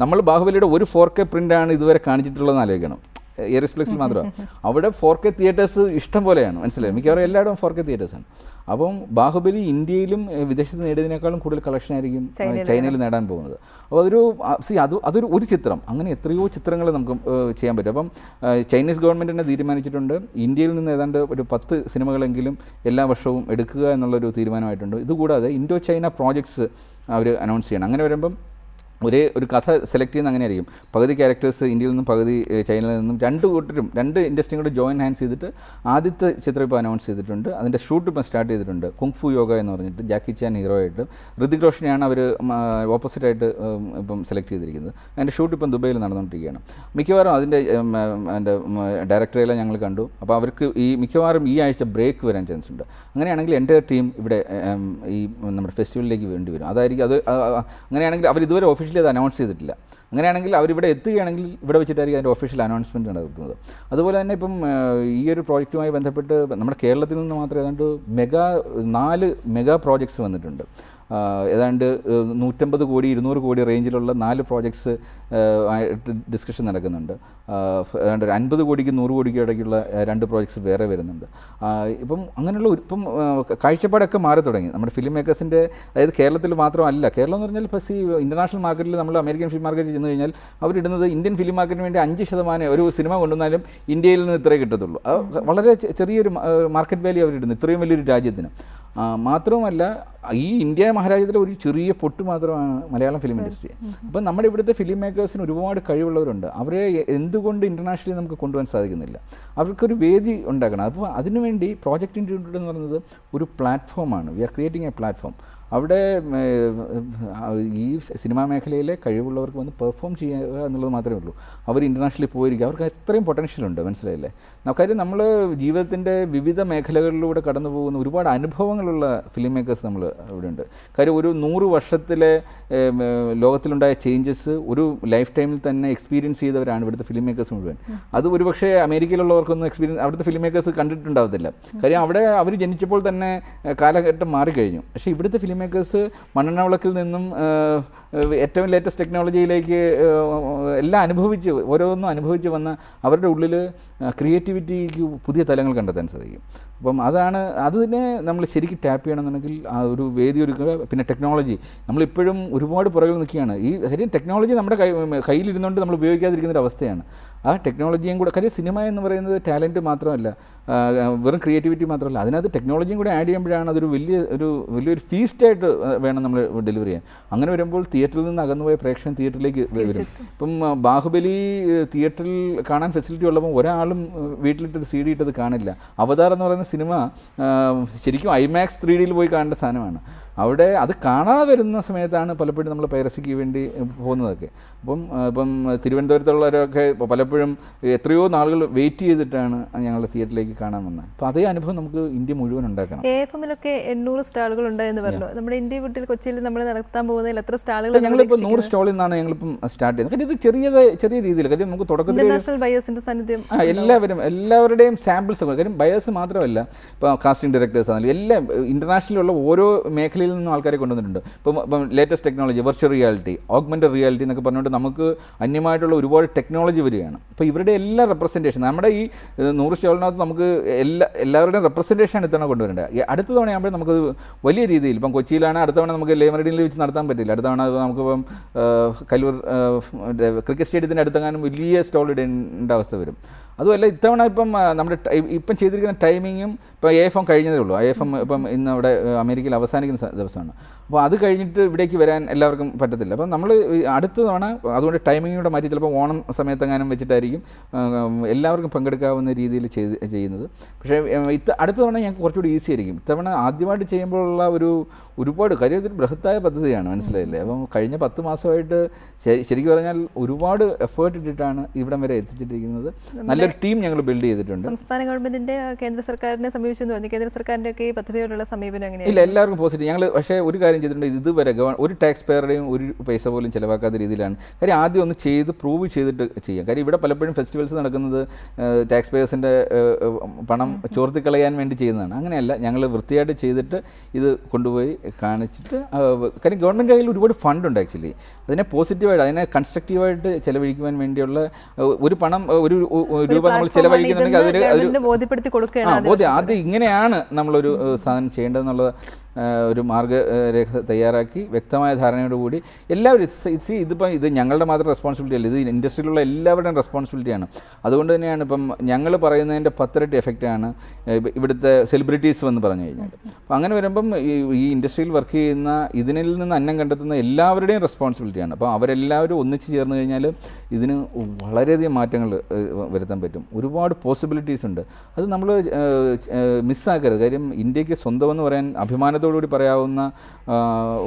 നമ്മൾ ബാഹുബലിയുടെ ഒരു 4K പ്രിൻ്റാണ് ഇതുവരെ കാണിച്ചിട്ടുള്ളതെന്ന് ആലോചിക്കണം. എയർസ്പ്ലെക്സിൽ മാത്രമാണ്. അവിടെ 4K തിയേറ്റേഴ്സ് ഇഷ്ടം പോലെയാണ്, മനസ്സിലായി. മിക്കവാറും എല്ലായിടവും 4K തിയേറ്റേഴ്സാണ്. അപ്പം ബാഹുബലി ഇന്ത്യയിലും വിദേശത്ത് നേടിയതിനേക്കാളും കൂടുതൽ കളക്ഷൻ ആയിരിക്കും ചൈനയിൽ നേടാൻ പോകുന്നത്. അപ്പോൾ അതൊരു ചിത്രം, അങ്ങനെ എത്രയോ ചിത്രങ്ങൾ നമുക്ക് ചെയ്യാൻ പറ്റും. അപ്പം ചൈനീസ് ഗവൺമെൻറ് തന്നെ തീരുമാനിച്ചിട്ടുണ്ട് ഇന്ത്യയിൽ നിന്ന് ഏതാണ്ട് ഒരു 10 സിനിമകളെങ്കിലും എല്ലാ വർഷവും എടുക്കുക എന്നുള്ളൊരു തീരുമാനമായിട്ടുണ്ട്. ഇതുകൂടാതെ ഇൻഡോ ചൈന പ്രോജക്ട്സ് അവർ അനൗൺസ് ചെയ്യണം. അങ്ങനെ വരുമ്പം ഒരു കഥ സെലക്ട് ചെയ്യുന്ന അങ്ങനെ ആയിരിക്കും. പകുതി ക്യാരക്ടേഴ്സ് ഇന്ത്യയിൽ നിന്നും പകുതി ചൈനയിൽ നിന്നും, രണ്ട് ഇൻഡസ്ട്രിയും കൂടെ ജോയിൻ ഹാൻഡ്സ് ചെയ്തിട്ട് ആദ്യത്തെ ചിത്രം ഇപ്പോൾ അനൗൺസ് ചെയ്തിട്ടുണ്ട്. അതിൻ്റെ ഷൂട്ട് ഇപ്പം സ്റ്റാർട്ട് ചെയ്തിട്ടുണ്ട്. കുങ്ഫു യോഗ എന്ന് പറഞ്ഞിട്ട് ജാക്കി ചാൻ ഹീറോ ആയിട്ട് ഋതിക് റോഷനെയാണ് അവർ ഓപ്പോസിറ്റായിട്ട് ഇപ്പം സെലക്ട് ചെയ്തിരിക്കുന്നത്. അതിൻ്റെ ഷൂട്ട് ഇപ്പം ദുബൈയിൽ നടന്നുകൊണ്ടിരിക്കുകയാണ്. മിക്കവാറും അതിൻ്റെ ഡയറക്ടറെല്ലാം ഞങ്ങൾ കണ്ടു. അപ്പോൾ അവർക്ക് മിക്കവാറും ഈ ആഴ്ച ബ്രേക്ക് വരാൻ ചാൻസ് ഉണ്ട്. അങ്ങനെയാണെങ്കിൽ എൻ്റെ ടീം ഇവിടെ ഈ നമ്മുടെ ഫെസ്റ്റിവലിലേക്ക് വേണ്ടി വരും. അതായിരിക്കും അങ്ങനെയാണെങ്കിൽ അവർ ഇതുവരെ ഒഫീഷ്യലി അത് അനൗൺസ് ചെയ്തിട്ടില്ല. അങ്ങനെയാണെങ്കിൽ അവരിവിടെ എത്തുകയാണെങ്കിൽ ഇവിടെ വെച്ചിട്ടായിരിക്കും അതിൻ്റെ ഒഫീഷ്യൽ അനൗൺസ്മെൻറ്റ് നടത്തുന്നത്. അതുപോലെ തന്നെ ഇപ്പം ഈ ഒരു പ്രോജക്റ്റുമായി ബന്ധപ്പെട്ട് നമ്മുടെ കേരളത്തിൽ നിന്ന് മാത്രം ഏതാണ്ട് 4 മെഗാ പ്രോജക്ട്സ് വന്നിട്ടുണ്ട്. ഏതാണ്ട് 150 കോടി 200 കോടി റേഞ്ചിലുള്ള 4 പ്രോജക്ട്സ് ആയിട്ട് ഡിസ്കഷൻ നടക്കുന്നുണ്ട്. ഏതാണ്ട് 50 കോടിക്ക് 100 കോടിക്ക് ഇടയ്ക്കുള്ള 2 പ്രോജക്ട്സ് വേറെ വരുന്നുണ്ട്. ഇപ്പം അങ്ങനെയുള്ള ഇപ്പം കാഴ്ചപ്പാടൊക്കെ മാറി തുടങ്ങി നമ്മുടെ ഫിലിം മേക്കേഴ്സിൻ്റെ. അതായത് കേരളത്തിൽ മാത്രമല്ല, കേരളം എന്ന് പറഞ്ഞാൽ ഇപ്പോൾ ഇൻ്റർനാഷണൽ മാർക്കറ്റിൽ നമ്മൾ അമേരിക്കൻ ഫിലിം മാർക്കറ്റിൽ ചെന്ന് കഴിഞ്ഞാൽ അവരിടുന്നത് ഇന്ത്യൻ ഫിലിം മാർക്കറ്റിന് വേണ്ടി 5% ഒരു സിനിമ കൊണ്ടുവന്നാലും ഇന്ത്യയിൽ നിന്ന് ഇത്രേ കിട്ടത്തുള്ളൂ. വളരെ ചെറിയൊരു മാർക്കറ്റ് വാല്യൂ അവരിടുന്നു ഇത്രയും വലിയൊരു രാജ്യത്തിന്. മാത്രവുമല്ല, ഈ ഇന്ത്യ മഹാരാജ്യത്തിലെ ഒരു ചെറിയ പൊട്ട് മാത്രമാണ് മലയാളം ഫിലിം ഇൻഡസ്ട്രി. അപ്പം നമ്മുടെ ഇവിടുത്തെ ഫിലിം മേക്കേഴ്സിന് ഒരുപാട് കഴിവുള്ളവരുണ്ട്. അവരെ എന്തുകൊണ്ട് ഇൻ്റർനാഷണലി നമുക്ക് കൊണ്ടുപോകാൻ സാധിക്കുന്നില്ല? അവർക്കൊരു വേദി ഉണ്ടാക്കണം. അപ്പോൾ അതിനുവേണ്ടി പ്രോജക്റ്റ് ഇൻസ്റ്റിറ്റ്യൂട്ട് എന്ന് പറയുന്നത് ഒരു പ്ലാറ്റ്ഫോമാണ്. We are creating a platform. അവിടെ ഈ സിനിമാ മേഖലയിലെ കഴിവുള്ളവർക്ക് വന്ന് പെർഫോം ചെയ്യുക എന്നുള്ളത് മാത്രമേ ഉള്ളൂ. അവർ ഇൻ്റർനാഷണലി പോയിരിക്കുക, അവർക്ക് അത്രയും പൊട്ടൻഷ്യലുണ്ട്, മനസ്സിലായില്ലേ? കാര്യം നമ്മൾ ജീവിതത്തിൻ്റെ വിവിധ മേഖലകളിലൂടെ കടന്നു പോകുന്ന ഒരുപാട് അനുഭവങ്ങളുള്ള ഫിലിം മേക്കേഴ്സ് നമ്മൾ ഇവിടെ ഉണ്ട്. കാര്യം ഒരു 100 വർഷത്തിലെ ലോകത്തിലുണ്ടായ ചേഞ്ചസ് ഒരു ലൈഫ് ടൈമിൽ തന്നെ എക്സ്പീരിയൻസ് ചെയ്തവരാണ് ഇവിടുത്തെ ഫിലിം മേക്കേഴ്സ് മുഴുവൻ. അത് ഒരുപക്ഷെ അമേരിക്കയിലുള്ളവർക്കൊന്നും എക്സ്പീരിയൻസ് അവിടുത്തെ ഫിലിം മേക്കേഴ്സ് കണ്ടിട്ടുണ്ടാവത്തില്ല. കാര്യം അവിടെ അവർ ജനിച്ചപ്പോൾ തന്നെ കാലഘട്ടം മാറിക്കഴിഞ്ഞു. പക്ഷേ ഇവിടുത്തെ ഫിലിം മേക്കേഴ്സ് മണ്ണെണ്ണ വിളക്കിൽ നിന്നും ഏറ്റവും ലേറ്റസ്റ്റ് ടെക്നോളജിയിലേക്ക് എല്ലാം ഓരോന്നും അനുഭവിച്ച് വന്ന അവരുടെ ഉള്ളിൽ ക്രിയേറ്റിവിറ്റിക്ക് പുതിയ തലങ്ങൾ കണ്ടെത്താൻ സാധിക്കും. അപ്പം അതിനെ നമ്മൾ ശരിക്കും ടാപ്പ് ചെയ്യണമെന്നുണ്ടെങ്കിൽ ആ ഒരു വേദി ഒരുക്കുക. പിന്നെ ടെക്നോളജി നമ്മളിപ്പോഴും ഒരുപാട് പുറകിൽ നിൽക്കുകയാണ്. ഈ കാര്യം ടെക്നോളജി നമ്മുടെ കയ്യിലിരുന്നുകൊണ്ട് നമ്മൾ ഉപയോഗിക്കാതിരിക്കുന്നൊരു അവസ്ഥയാണ്. ആ ടെക്നോളജിയും കൂടെ, കാര്യം സിനിമ എന്ന് പറയുന്നത് ടാലൻറ്റ് മാത്രമല്ല, വെറും ക്രിയേറ്റിവിറ്റി മാത്രമല്ല, അതിനകത്ത് ടെക്നോളജിയും കൂടെ ആഡ് ചെയ്യുമ്പോഴാണ് അതൊരു വലിയൊരു ഫീസ്റ്റായിട്ട് വേണം നമ്മൾ ഡെലിവർ ചെയ്യാൻ. അങ്ങനെ വരുമ്പോൾ തിയേറ്ററിൽ നിന്ന് അകന്നുപോയ പ്രേക്ഷകൻ തിയേറ്ററിലേക്ക് വരും. ഇപ്പം ബാഹുബലി തിയേറ്ററിൽ കാണാൻ ഫെസിലിറ്റി ഉള്ളപ്പോൾ ഒരാളും വീട്ടിലിട്ടൊരു CD ഇട്ടത് കാണില്ല. അവതാർ എന്ന് പറയുന്ന സിനിമ ശരിക്കും IMAX 3Dയിൽ പോയി കാണേണ്ട സാധനമാണ്. അവിടെ അത് കാണാതെ വരുന്ന സമയത്താണ് പലപ്പോഴും നമ്മൾ പൈറസിക്ക് വേണ്ടി പോകുന്നതൊക്കെ. ഇപ്പം തിരുവനന്തപുരത്തുള്ളവരൊക്കെ പലപ്പോഴും എത്രയോ നാളുകൾ വെയിറ്റ് ചെയ്തിട്ടാണ് ഞങ്ങൾ തിയേറ്ററിലേക്ക് കാണാൻ വന്നത്. അപ്പോൾ അതേ അനുഭവം നമുക്ക് ഇന്ത്യ മുഴുവൻ ഉണ്ടാക്കണം. AFMലൊക്കെ 800 സ്റ്റാളുകൾ ഉണ്ട് എന്ന് പറഞ്ഞു. നമ്മുടെ ഇന്ത്യ വിട്ടിൽ കൊച്ചിയിൽ നമ്മൾ നടത്താൻ പോകുന്നതിൽ എത്ര സ്റ്റാളുകൾ? ഞങ്ങളിപ്പോൾ 100 സ്റ്റാളിൽ നിന്നാണ് ഞങ്ങളിപ്പം സ്റ്റാർട്ട് ചെയ്യുന്നത്. കാര്യം ഇത് ചെറിയ രീതിയിൽ, കാര്യം നമുക്ക് തുടക്കത്തിൽ ഇന്റർനാഷണൽ ബയേഴ്സിന്റെ സാന്നിധ്യം എല്ലാവരുടെയും സാമ്പിൾസ്, കാര്യം ബയേഴ്സ് മാത്രമല്ല, ഇപ്പോൾ കാസ്റ്റിംഗ് ഡയറക്ടേഴ്സ് ആണെങ്കിലും എല്ലാം ഇൻ്റർനാഷണലുള്ള ഓരോ മേഖലയിൽ നിന്നും ആൾക്കാരെ കൊണ്ടുവന്നിട്ടുണ്ട്. ഇപ്പം latest technology, virtual reality, augmented reality എന്നൊക്കെ പറഞ്ഞുകൊണ്ട് നമുക്ക് അന്യമായിട്ടുള്ള ഒരുപാട് ടെക്നോളജി വരികയാണ്. അപ്പോൾ ഇവരുടെ എല്ലാ റെപ്രസെൻറ്റേഷൻ, നമ്മുടെ ഈ 100 സ്റ്റാളിനകത്ത് നമുക്ക് എല്ലാവരുടെയും റെപ്രസെൻറ്റേഷനാണ് ഇത്തവണ കൊണ്ടുവരേണ്ടത്. അടുത്ത തവണയാകുമ്പോൾ നമുക്കത് വലിയ രീതിയിൽ, ഇപ്പം കൊച്ചിയിലാണ്, അടുത്ത തവണ നമുക്ക് ലേമറഡിയിൽ വെച്ച് നടത്താൻ പറ്റില്ല. അടുത്ത തവണ നമുക്കിപ്പം കല്ലൂർ ക്രിക്കറ്റ് സ്റ്റേഡിയത്തിൻ്റെ അടുത്തെങ്ങാനും വലിയ സ്റ്റോൾ ഇടേണ്ട അവസ്ഥ വരും. അതുമല്ല, ഇത്തവണ നമ്മുടെ ഇപ്പം ചെയ്തിരിക്കുന്ന ടൈമിങ്ങും ഇപ്പോൾ AFM കഴിഞ്ഞതേ ഉള്ളൂ. AFM ഇപ്പം ഇന്ന് അവിടെ അമേരിക്കയിൽ അവസാനിക്കുന്ന ദിവസമാണ്. അപ്പോൾ അത് കഴിഞ്ഞിട്ട് ഇവിടേക്ക് വരാൻ എല്ലാവർക്കും പറ്റത്തില്ല. അപ്പം നമ്മൾ അടുത്ത തവണ അതുകൊണ്ട് ടൈമിങ്ങൂടെ മാറ്റി ചിലപ്പോൾ ഓണം സമയത്തെങ്ങാനും വെച്ചിട്ടായിരിക്കും എല്ലാവർക്കും പങ്കെടുക്കാവുന്ന രീതിയിൽ ചെയ്യുന്നത്. പക്ഷേ അടുത്ത തവണ ഞങ്ങൾക്ക് കുറച്ചുകൂടി ഈസി ആയിരിക്കും. ഇത്തവണ ആദ്യമായിട്ട് ചെയ്യുമ്പോഴുള്ള ഒരുപാട് കാര്യം, ഇതൊരു ബൃഹത്തായ പദ്ധതിയാണ്, മനസ്സിലായില്ലേ? അപ്പം കഴിഞ്ഞ 10 മാസമായിട്ട് ശരിക്കും പറഞ്ഞാൽ ഒരുപാട് എഫേർട്ട് ഇട്ടിട്ടാണ് ഇവിടം വരെ എത്തിച്ചിട്ടിരിക്കുന്നത്. നല്ലൊരു ടീം ഞങ്ങൾ ബിൽഡ് ചെയ്തിട്ടുണ്ട്. സംസ്ഥാന ഗവൺമെന്റിന്റെ കേന്ദ്ര സർക്കാരിനെ സമീപിച്ചു തോന്നി. കേന്ദ്ര സർക്കാരിന്റെ ഒക്കെ ഈ പദ്ധതിയോടുള്ള സമീപനം എങ്ങനെയാണ്? ഇല്ല, എല്ലാവർക്കും പോസിറ്റീവ്. ഞങ്ങൾ പക്ഷേ ഒരു കാര്യം ചെയ്തിട്ടുണ്ട്, ഇതുവരെ ഒരു ടാക്സ് പേയറുടെയും ഒരു പൈസ പോലും ചിലവാക്കാത്ത രീതിയിലാണ്. കാര്യം ആദ്യം ഒന്ന് ചെയ്ത് പ്രൂവ് ചെയ്തിട്ട് ചെയ്യാം. കാര്യം ഇവിടെ പലപ്പോഴും ഫെസ്റ്റിവൽസ് നടക്കുന്നത് ടാക്സ് പേയേഴ്സിൻ്റെ പണം ചോർത്തിക്കളയാൻ വേണ്ടി ചെയ്യുന്നതാണ്. അങ്ങനെയല്ല, ഞങ്ങൾ വൃത്തിയായിട്ട് ചെയ്തിട്ട് ഇത് കൊണ്ടുപോയി കാണിച്ചിട്ട്, കാര്യം ഗവൺമെൻറ് കയ്യിൽ ഒരുപാട് ഫണ്ടുണ്ട് ആക്ച്വലി. അതിനെ പോസിറ്റീവായിട്ട്, അതിനെ കൺസ്ട്രക്റ്റീവായിട്ട് ചിലവഴിക്കുവാൻ വേണ്ടിയുള്ള ഒരു പണം, ഒരു രൂപ നമ്മൾ ചിലവഴിക്കുന്നുണ്ടെങ്കിൽ അതിന് ബോധ്യപ്പെടുത്തി കൊടുക്കുകയാണ്. ആദ്യം ഇങ്ങനെയാണ് നമ്മളൊരു സാധനം ചെയ്യേണ്ടതെന്നുള്ള ഒരു മാർഗ്ഗരേഖ തയ്യാറാക്കി വ്യക്തമായ ധാരണയോടുകൂടി എല്ലാവരും ഇത് ഞങ്ങളുടെ മാത്രം റെസ്പോൺസിബിലിറ്റി അല്ല, ഇത് ഇൻഡസ്ട്രിയിലുള്ള എല്ലാവരുടെയും റെസ്പോൺസിബിലിറ്റിയാണ്. അതുകൊണ്ട് തന്നെയാണ് ഇപ്പം ഞങ്ങൾ പറയുന്നതിൻ്റെ 10 ഇരട്ടി എഫക്റ്റാണ് ഇവിടുത്തെ സെലിബ്രിറ്റീസ് എന്ന് പറഞ്ഞു കഴിഞ്ഞാൽ. അപ്പോൾ അങ്ങനെ വരുമ്പം ഈ ഇൻഡസ്ട്രിയിൽ വർക്ക് ചെയ്യുന്ന, ഇതിനിൽ നിന്ന് അന്നം കണ്ടെത്തുന്ന എല്ലാവരുടെയും റെസ്പോൺസിബിലിറ്റിയാണ്. അപ്പോൾ അവരെല്ലാവരും ഒന്നിച്ച് ചേർന്ന് കഴിഞ്ഞാൽ ഇതിന് വളരെയധികം മാറ്റങ്ങൾ വരുത്താൻ പറ്റും. ഒരുപാട് പോസിബിലിറ്റീസ് ഉണ്ട്. അത് നമ്മൾ മിസ്സാക്കരുത്. കാര്യം ഇന്ത്യക്ക് സ്വന്തമെന്ന് പറയാൻ അഭിമാനത്തോടുകൂടി പറയാവുന്ന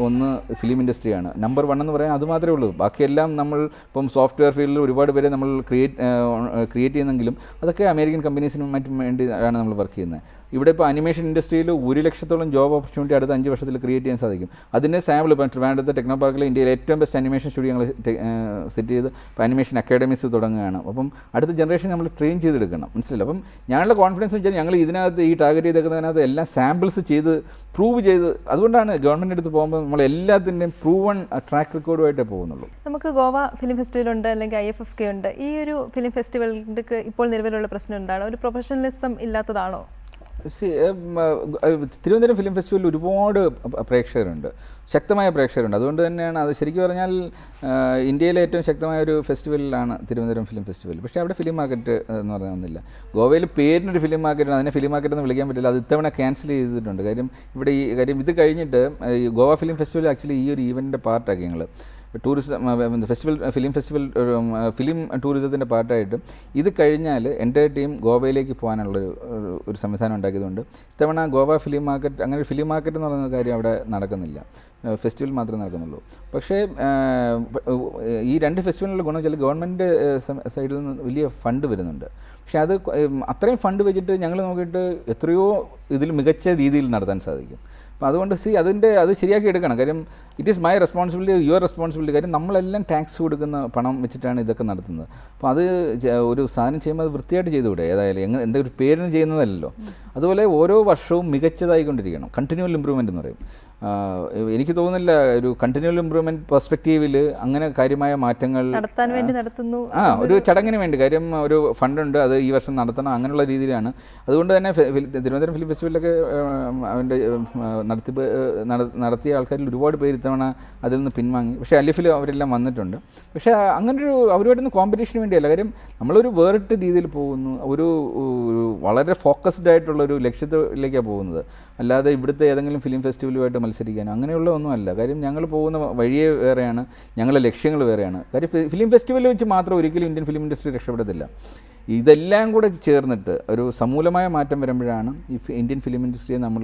ഒന്ന് ഫിലിം ഇൻഡസ്ട്രിയാണ്. നമ്പർ 1 എന്ന് പറയാൻ അത് മാത്രമേ ഉള്ളൂ. ബാക്കിയെല്ലാം നമ്മൾ ഇപ്പം സോഫ്റ്റ്വെയർ ഫീൽഡിൽ ഒരുപാട് പേരെ നമ്മൾ ക്രിയേറ്റ് ചെയ്യുന്നെങ്കിലും അതൊക്കെ അമേരിക്കൻ കമ്പനീസിനും മറ്റും വേണ്ടിയാണ് നമ്മൾ വർക്ക് ചെയ്യുന്നത്. ഇവിടെ ഇപ്പോൾ അനിമേഷൻ ഇൻഡസ്ട്രിയിൽ 1 ലക്ഷത്തോളം ജോബ് ഓപ്പർച്യൂണിറ്റി അടുത്ത 5 വർഷത്തിൽ ക്രിയേറ്റ് ചെയ്യാൻ സാധിക്കും. അതിൻ്റെ സാമ്പിൾ ഇപ്പം ട്രിവാൻഡ്രത്തെ ടെക്നോ പാർക്കിൽ ഇന്ത്യയിലെ ഏറ്റവും ബെസ്റ്റ് അനിമേഷൻ സ്റ്റുഡിയോ ഞങ്ങൾ സെറ്റ് ചെയ്ത് ഇപ്പോൾ അനിമേഷൻ അക്കാഡമീസ് തുടങ്ങുകയാണ്. അപ്പം അടുത്ത ജനറേഷൻ നമ്മൾ ട്രെയിൻ ചെയ്തെടുക്കണം, മനസ്സിലായില്ല? അപ്പം ഞങ്ങളുടെ കോൺഫിഡൻസ് വെച്ചാൽ ഞങ്ങൾ ഇതിനകത്ത് ഈ ടാർഗറ്റ് ചെയ്തേക്കുന്നതിനകത്ത് എല്ലാം സാമ്പിൾസ് ചെയ്ത് പ്രൂവ് ചെയ്ത്, അതുകൊണ്ടാണ് ഗവൺമെൻറ് അടുത്ത് പോകുമ്പോൾ നമ്മൾ എല്ലാത്തിൻ്റെയും പ്രൂവൺ ട്രാക്ക് റെക്കോർഡുമായിട്ടേ പോകുന്നുള്ളൂ. നമുക്ക് ഗോവ ഫിലിം ഫെസ്റ്റിവൽ ഉണ്ട്, അല്ലെങ്കിൽ IFFK ഉണ്ട്. ഈ ഒരു ഫിലിം ഫെസ്റ്റിവലിൻ്റെ ഇപ്പോൾ നിലവിലുള്ള പ്രശ്നം എന്താണ്? ഒരു പ്രൊഫഷണലിസം ഇല്ലാത്തതാണോ? തിരുവനന്തപുരം ഫിലിം ഫെസ്റ്റിവലിൽ ഒരുപാട് പ്രേക്ഷകരുണ്ട്, ശക്തമായ പ്രേക്ഷകരുണ്ട്. അതുകൊണ്ട് തന്നെയാണ് അത് ശരിക്കും പറഞ്ഞാൽ ഇന്ത്യയിലെ ഏറ്റവും ശക്തമായ ഒരു ഫെസ്റ്റിവലിലാണ് തിരുവനന്തപുരം ഫിലിം ഫെസ്റ്റിവൽ. പക്ഷേ അവിടെ ഫിലിം മാർക്കറ്റ് എന്ന് പറയുന്നില്ല. ഗോവയിൽ പേരിനൊരു ഫിലിം മാർക്കറ്റാണ്, അതിനെ ഫിലിം മാർക്കറ്റ് എന്ന് വിളിക്കാൻ പറ്റില്ല. അത് ഇത്തവണ ക്യാൻസൽ ചെയ്തിട്ടുണ്ട്. കാര്യം ഇവിടെ കാര്യം ഇത് കഴിഞ്ഞിട്ട് ഈ ഗോവ ഫിലിം ഫെസ്റ്റിവൽ ആക്ച്വലി ഈ ഒരു ഈവൻറ്റിൻ്റെ പാർട്ടാക്കി ഞങ്ങൾ. ഫിലിം ഫെസ്റ്റിവൽ ഫിലിം ടൂറിസത്തിൻ്റെ പാർട്ടായിട്ട് ഇത് കഴിഞ്ഞാൽ എൻ്റെ ടീം ഗോവയിലേക്ക് പോകാനുള്ള ഒരു സംവിധാനം ഉണ്ടാക്കിയതുകൊണ്ട് ഇത്തവണ ഗോവ ഫിലിം മാർക്കറ്റ്, അങ്ങനെ ഒരു ഫിലിം മാർക്കറ്റ് എന്ന് പറയുന്ന കാര്യം അവിടെ നടക്കുന്നില്ല. ഫെസ്റ്റിവൽ മാത്രമേ നടക്കുന്നുള്ളൂ. പക്ഷേ ഈ രണ്ട് ഫെസ്റ്റിവലിനുള്ള ഗുണം വെച്ചാൽ ഗവൺമെൻറ് സൈഡിൽ നിന്ന് വലിയ ഫണ്ട് വരുന്നുണ്ട്. പക്ഷേ അത് അത്രയും ഫണ്ട് വെച്ചിട്ട് ഞങ്ങൾ നോക്കിയിട്ട് എത്രയോ ഇതിൽ മികച്ച രീതിയിൽ നടത്താൻ സാധിക്കും. അപ്പോൾ അതുകൊണ്ട് അത് ശരിയാക്കി എടുക്കണം. കാര്യം it is my responsibility, your responsibility. കാര്യം നമ്മളെല്ലാം ടാക്സ് കൊടുക്കുന്ന പണം വെച്ചിട്ടാണ് ഇതൊക്കെ നടത്തുന്നത്. അപ്പോൾ അത് ഒരു സാധനം ചെയ്യുമ്പോൾ അത് വൃത്തിയായിട്ട് ചെയ്തുകൂടെ? ഏതായാലും എന്തെങ്കിലും ഒരു പേരിന് ചെയ്യുന്നതല്ലല്ലോ. അതുപോലെ ഓരോ വർഷവും മികച്ചതായിക്കൊണ്ടിരിക്കണം. കണ്ടിന്യൂവൽ ഇമ്പ്രൂവ്മെൻ്റ് എന്ന് പറയും. എനിക്ക് തോന്നുന്നില്ല ഒരു കണ്ടിന്യൂവൽ ഇമ്പ്രൂവ്മെൻറ്റ് പെർസ്പെക്റ്റീവിൽ അങ്ങനെ കാര്യമായ മാറ്റങ്ങൾ നടത്താൻ വേണ്ടി നടത്തുന്നു. ഒരു ചടങ്ങിന് വേണ്ടി. കാര്യം ഒരു ഫണ്ടുണ്ട്, അത് ഈ വർഷം നടത്തണം, അങ്ങനെയുള്ള രീതിയിലാണ്. അതുകൊണ്ട് തന്നെ തിരുവനന്തപുരം ഫിലിം ഫെസ്റ്റിവലിലൊക്കെ അവൻ്റെ നടത്തിയ ആൾക്കാരിൽ ഒരുപാട് പേര് ഇത്തവണ അതിൽ നിന്ന് പിൻവാങ്ങി. പക്ഷേ അലിഫിൽ അവരെല്ലാം വന്നിട്ടുണ്ട്. പക്ഷേ അങ്ങനൊരു അവരുമായിട്ടൊന്നും കോമ്പറ്റീഷന് വേണ്ടിയല്ല. കാര്യം നമ്മളൊരു വേറിട്ട രീതിയിൽ പോകുന്നു, ഒരു വളരെ ഫോക്കസ്ഡ് ആയിട്ടുള്ളൊരു ലക്ഷ്യത്തിലേക്കാണ് പോകുന്നത്. അല്ലാതെ ഇവിടുത്തെ ഏതെങ്കിലും ഫിലിം ഫെസ്റ്റിവലുമായിട്ട് മത്സരിക്കാനോ അങ്ങനെയുള്ള ഒന്നുമല്ല. കാര്യം ഞങ്ങൾ പോകുന്ന വഴിയേ വേറെയാണ്, ഞങ്ങളുടെ ലക്ഷ്യങ്ങൾ വേറെയാണ്. കാര്യം ഫിലിം ഫെസ്റ്റിവൽ വെച്ച് മാത്രം ഒരിക്കലും ഇന്ത്യൻ ഫിലിം ഇൻഡസ്ട്രി രക്ഷപ്പെടത്തില്ല. ഇതെല്ലാം കൂടെ ചേർന്നിട്ട് ഒരു സമൂലമായ മാറ്റം വരുമ്പോഴാണ് ഈ ഇന്ത്യൻ ഫിലിം ഇൻഡസ്ട്രിയെ നമ്മൾ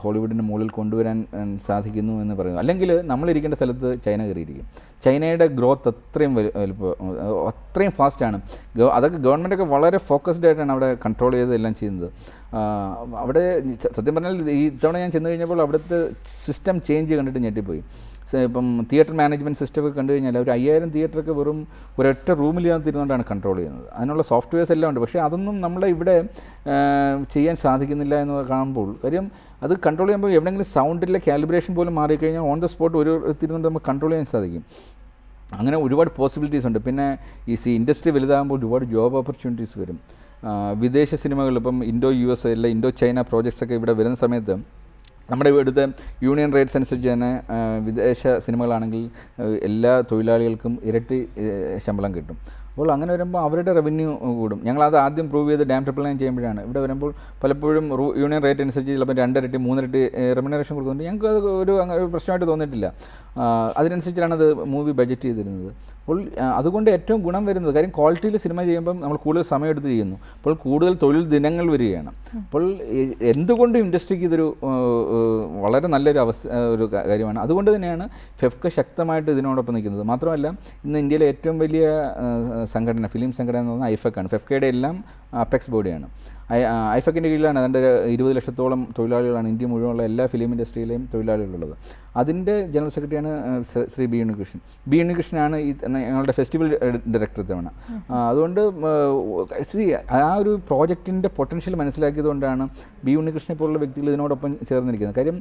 ഹോളിവുഡിൻ്റെ മുകളിൽ കൊണ്ടുവരാൻ സാധിക്കുന്നു എന്ന് പറയുന്നത്. അല്ലെങ്കിൽ നമ്മളിരിക്കേണ്ട സ്ഥലത്ത് ചൈന കയറിയിരിക്കും. ചൈനയുടെ ഗ്രോത്ത് അത്രയും ഫാസ്റ്റാണ്. അതൊക്കെ ഗവൺമെൻറ്റൊക്കെ വളരെ ഫോക്കസ്ഡ് ആയിട്ടാണ് അവിടെ കൺട്രോൾ ചെയ്ത് എല്ലാം ചെയ്യുന്നത്. അവിടെ സത്യം പറഞ്ഞാൽ ഈ ഇത്തവണ ഞാൻ ചെന്ന് കഴിഞ്ഞപ്പോൾ അവിടുത്തെ സിസ്റ്റം ചേഞ്ച് കണ്ടിട്ട് ഞെട്ടിപ്പോയി. ഇപ്പം തിയേറ്റർ മാനേജ്മെൻറ്റ് സിസ്റ്റമൊക്കെ കണ്ടു കഴിഞ്ഞാൽ ഒരു 5000 തിയേറ്ററൊക്കെ വെറും ഒരൊറ്റ റൂമിലിരുന്നുകൊണ്ടാണ് കൺട്രോൾ ചെയ്യുന്നത്. അതിനുള്ള സോഫ്റ്റ്വെയർസ് എല്ലാം ഉണ്ട്. പക്ഷേ അതൊന്നും നമ്മളെ ഇവിടെ ചെയ്യാൻ സാധിക്കുന്നില്ല എന്ന് കാണുമ്പോൾ, കാര്യം അത് കൺട്രോൾ ചെയ്യുമ്പോൾ എവിടെയെങ്കിലും സൗണ്ടിലെ കാലിബ്രേഷൻ പോലും മാറിക്കഴിഞ്ഞാൽ ഓൺ ദ സ്പോട്ട് ഒരു തിരുന്നുകൊണ്ട് നമുക്ക് കൺട്രോൾ ചെയ്യാൻ സാധിക്കും. അങ്ങനെ ഒരുപാട് പോസിബിലിറ്റീസ് ഉണ്ട്. പിന്നെ ഈ ഇൻഡസ്ട്രി വലുതാകുമ്പോൾ ഒരുപാട് ജോബ് ഓപ്പർച്യൂണിറ്റീസ് വരും. വിദേശ സിനിമകൾ ഇപ്പം ഇൻഡോ US അല്ല ഇൻഡോ ചൈന പ്രോജക്ട്സൊക്കെ ഇവിടെ വരുന്ന സമയത്ത് നമ്മുടെ ഇവിടുത്തെ യൂണിയൻ റേറ്റ്സ് അനുസരിച്ച് തന്നെ വിദേശ സിനിമകളാണെങ്കിൽ എല്ലാ തൊഴിലാളികൾക്കും ഇരട്ടി ശമ്പളം കിട്ടും. അപ്പോൾ അങ്ങനെ വരുമ്പോൾ അവരുടെ റവന്യൂ കൂടും. ഞങ്ങളത് ആദ്യം പ്രൂവ് ചെയ്ത് ഡാം ട്രിപ്പിൾ 9 ചെയ്യുമ്പോഴാണ്. ഇവിടെ വരുമ്പോൾ പലപ്പോഴും യൂണിയൻ റേറ്റ് അനുസരിച്ച് ചിലപ്പോൾ 2 ഇരട്ടി 3 ഇരട്ടി റെമ്യൂണറേഷൻ കൊടുക്കുന്നുണ്ട്. ഞങ്ങൾക്ക് അത് ഒരു പ്രശ്നമായിട്ട് തോന്നിയിട്ടില്ല. അതിനനുസരിച്ചാണ് അത് മൂവി ബഡ്ജറ്റ് ചെയ്തിരുന്നത്. അപ്പോൾ അതുകൊണ്ട് ഏറ്റവും ഗുണം വരുന്നത്, കാര്യം ക്വാളിറ്റിയിൽ സിനിമ ചെയ്യുമ്പം നമ്മൾ കൂടുതൽ സമയമെടുത്ത് ചെയ്യുന്നു. അപ്പോൾ കൂടുതൽ തൊഴിൽ ദിനങ്ങൾ വരികയാണ്. അപ്പോൾ എന്തുകൊണ്ടും ഇൻഡസ്ട്രിക്ക് ഇതൊരു വളരെ നല്ലൊരു ഒരു കാര്യമാണ്. അതുകൊണ്ട് തന്നെയാണ് ഫെഫ്ക ശക്തമായിട്ട് ഇതിനോടൊപ്പം നിൽക്കുന്നത്. മാത്രമല്ല ഇന്ന് ഇന്ത്യയിലെ ഏറ്റവും വലിയ സംഘടന, ഫിലിം സംഘടന എന്ന് പറഞ്ഞാൽ ഐഫക്കാണ്. ഫെഫ്കയുടെ എല്ലാം അപ്പെക്സ് ബോഡിയാണ്. ഐഫക്കിൻ്റെ കീഴിലാണ്. അതിൻ്റെ 20 ലക്ഷത്തോളം തൊഴിലാളികളാണ് ഇന്ത്യ മുഴുവനുള്ള എല്ലാ ഫിലിം ഇൻഡസ്ട്രിയിലെയും തൊഴിലാളികളുള്ളത്. അതിൻ്റെ ജനറൽ സെക്രട്ടറിയാണ് ശ്രീ ബി ഉണ്ണികൃഷ്ണൻ. ബി ഉണ്ണികൃഷ്ണനാണ് ഈ ഞങ്ങളുടെ ഫെസ്റ്റിവൽ ഡയറക്ടർ തവണ. അതുകൊണ്ട് ആ ഒരു പ്രോജക്റ്റിൻ്റെ പൊട്ടൻഷ്യൽ മനസ്സിലാക്കിയതുകൊണ്ടാണ് ബി ഉണ്ണികൃഷ്ണനെ പോലുള്ള വ്യക്തികൾ ഇതിനോടൊപ്പം ചേർന്നിരിക്കുന്നത്. കാര്യം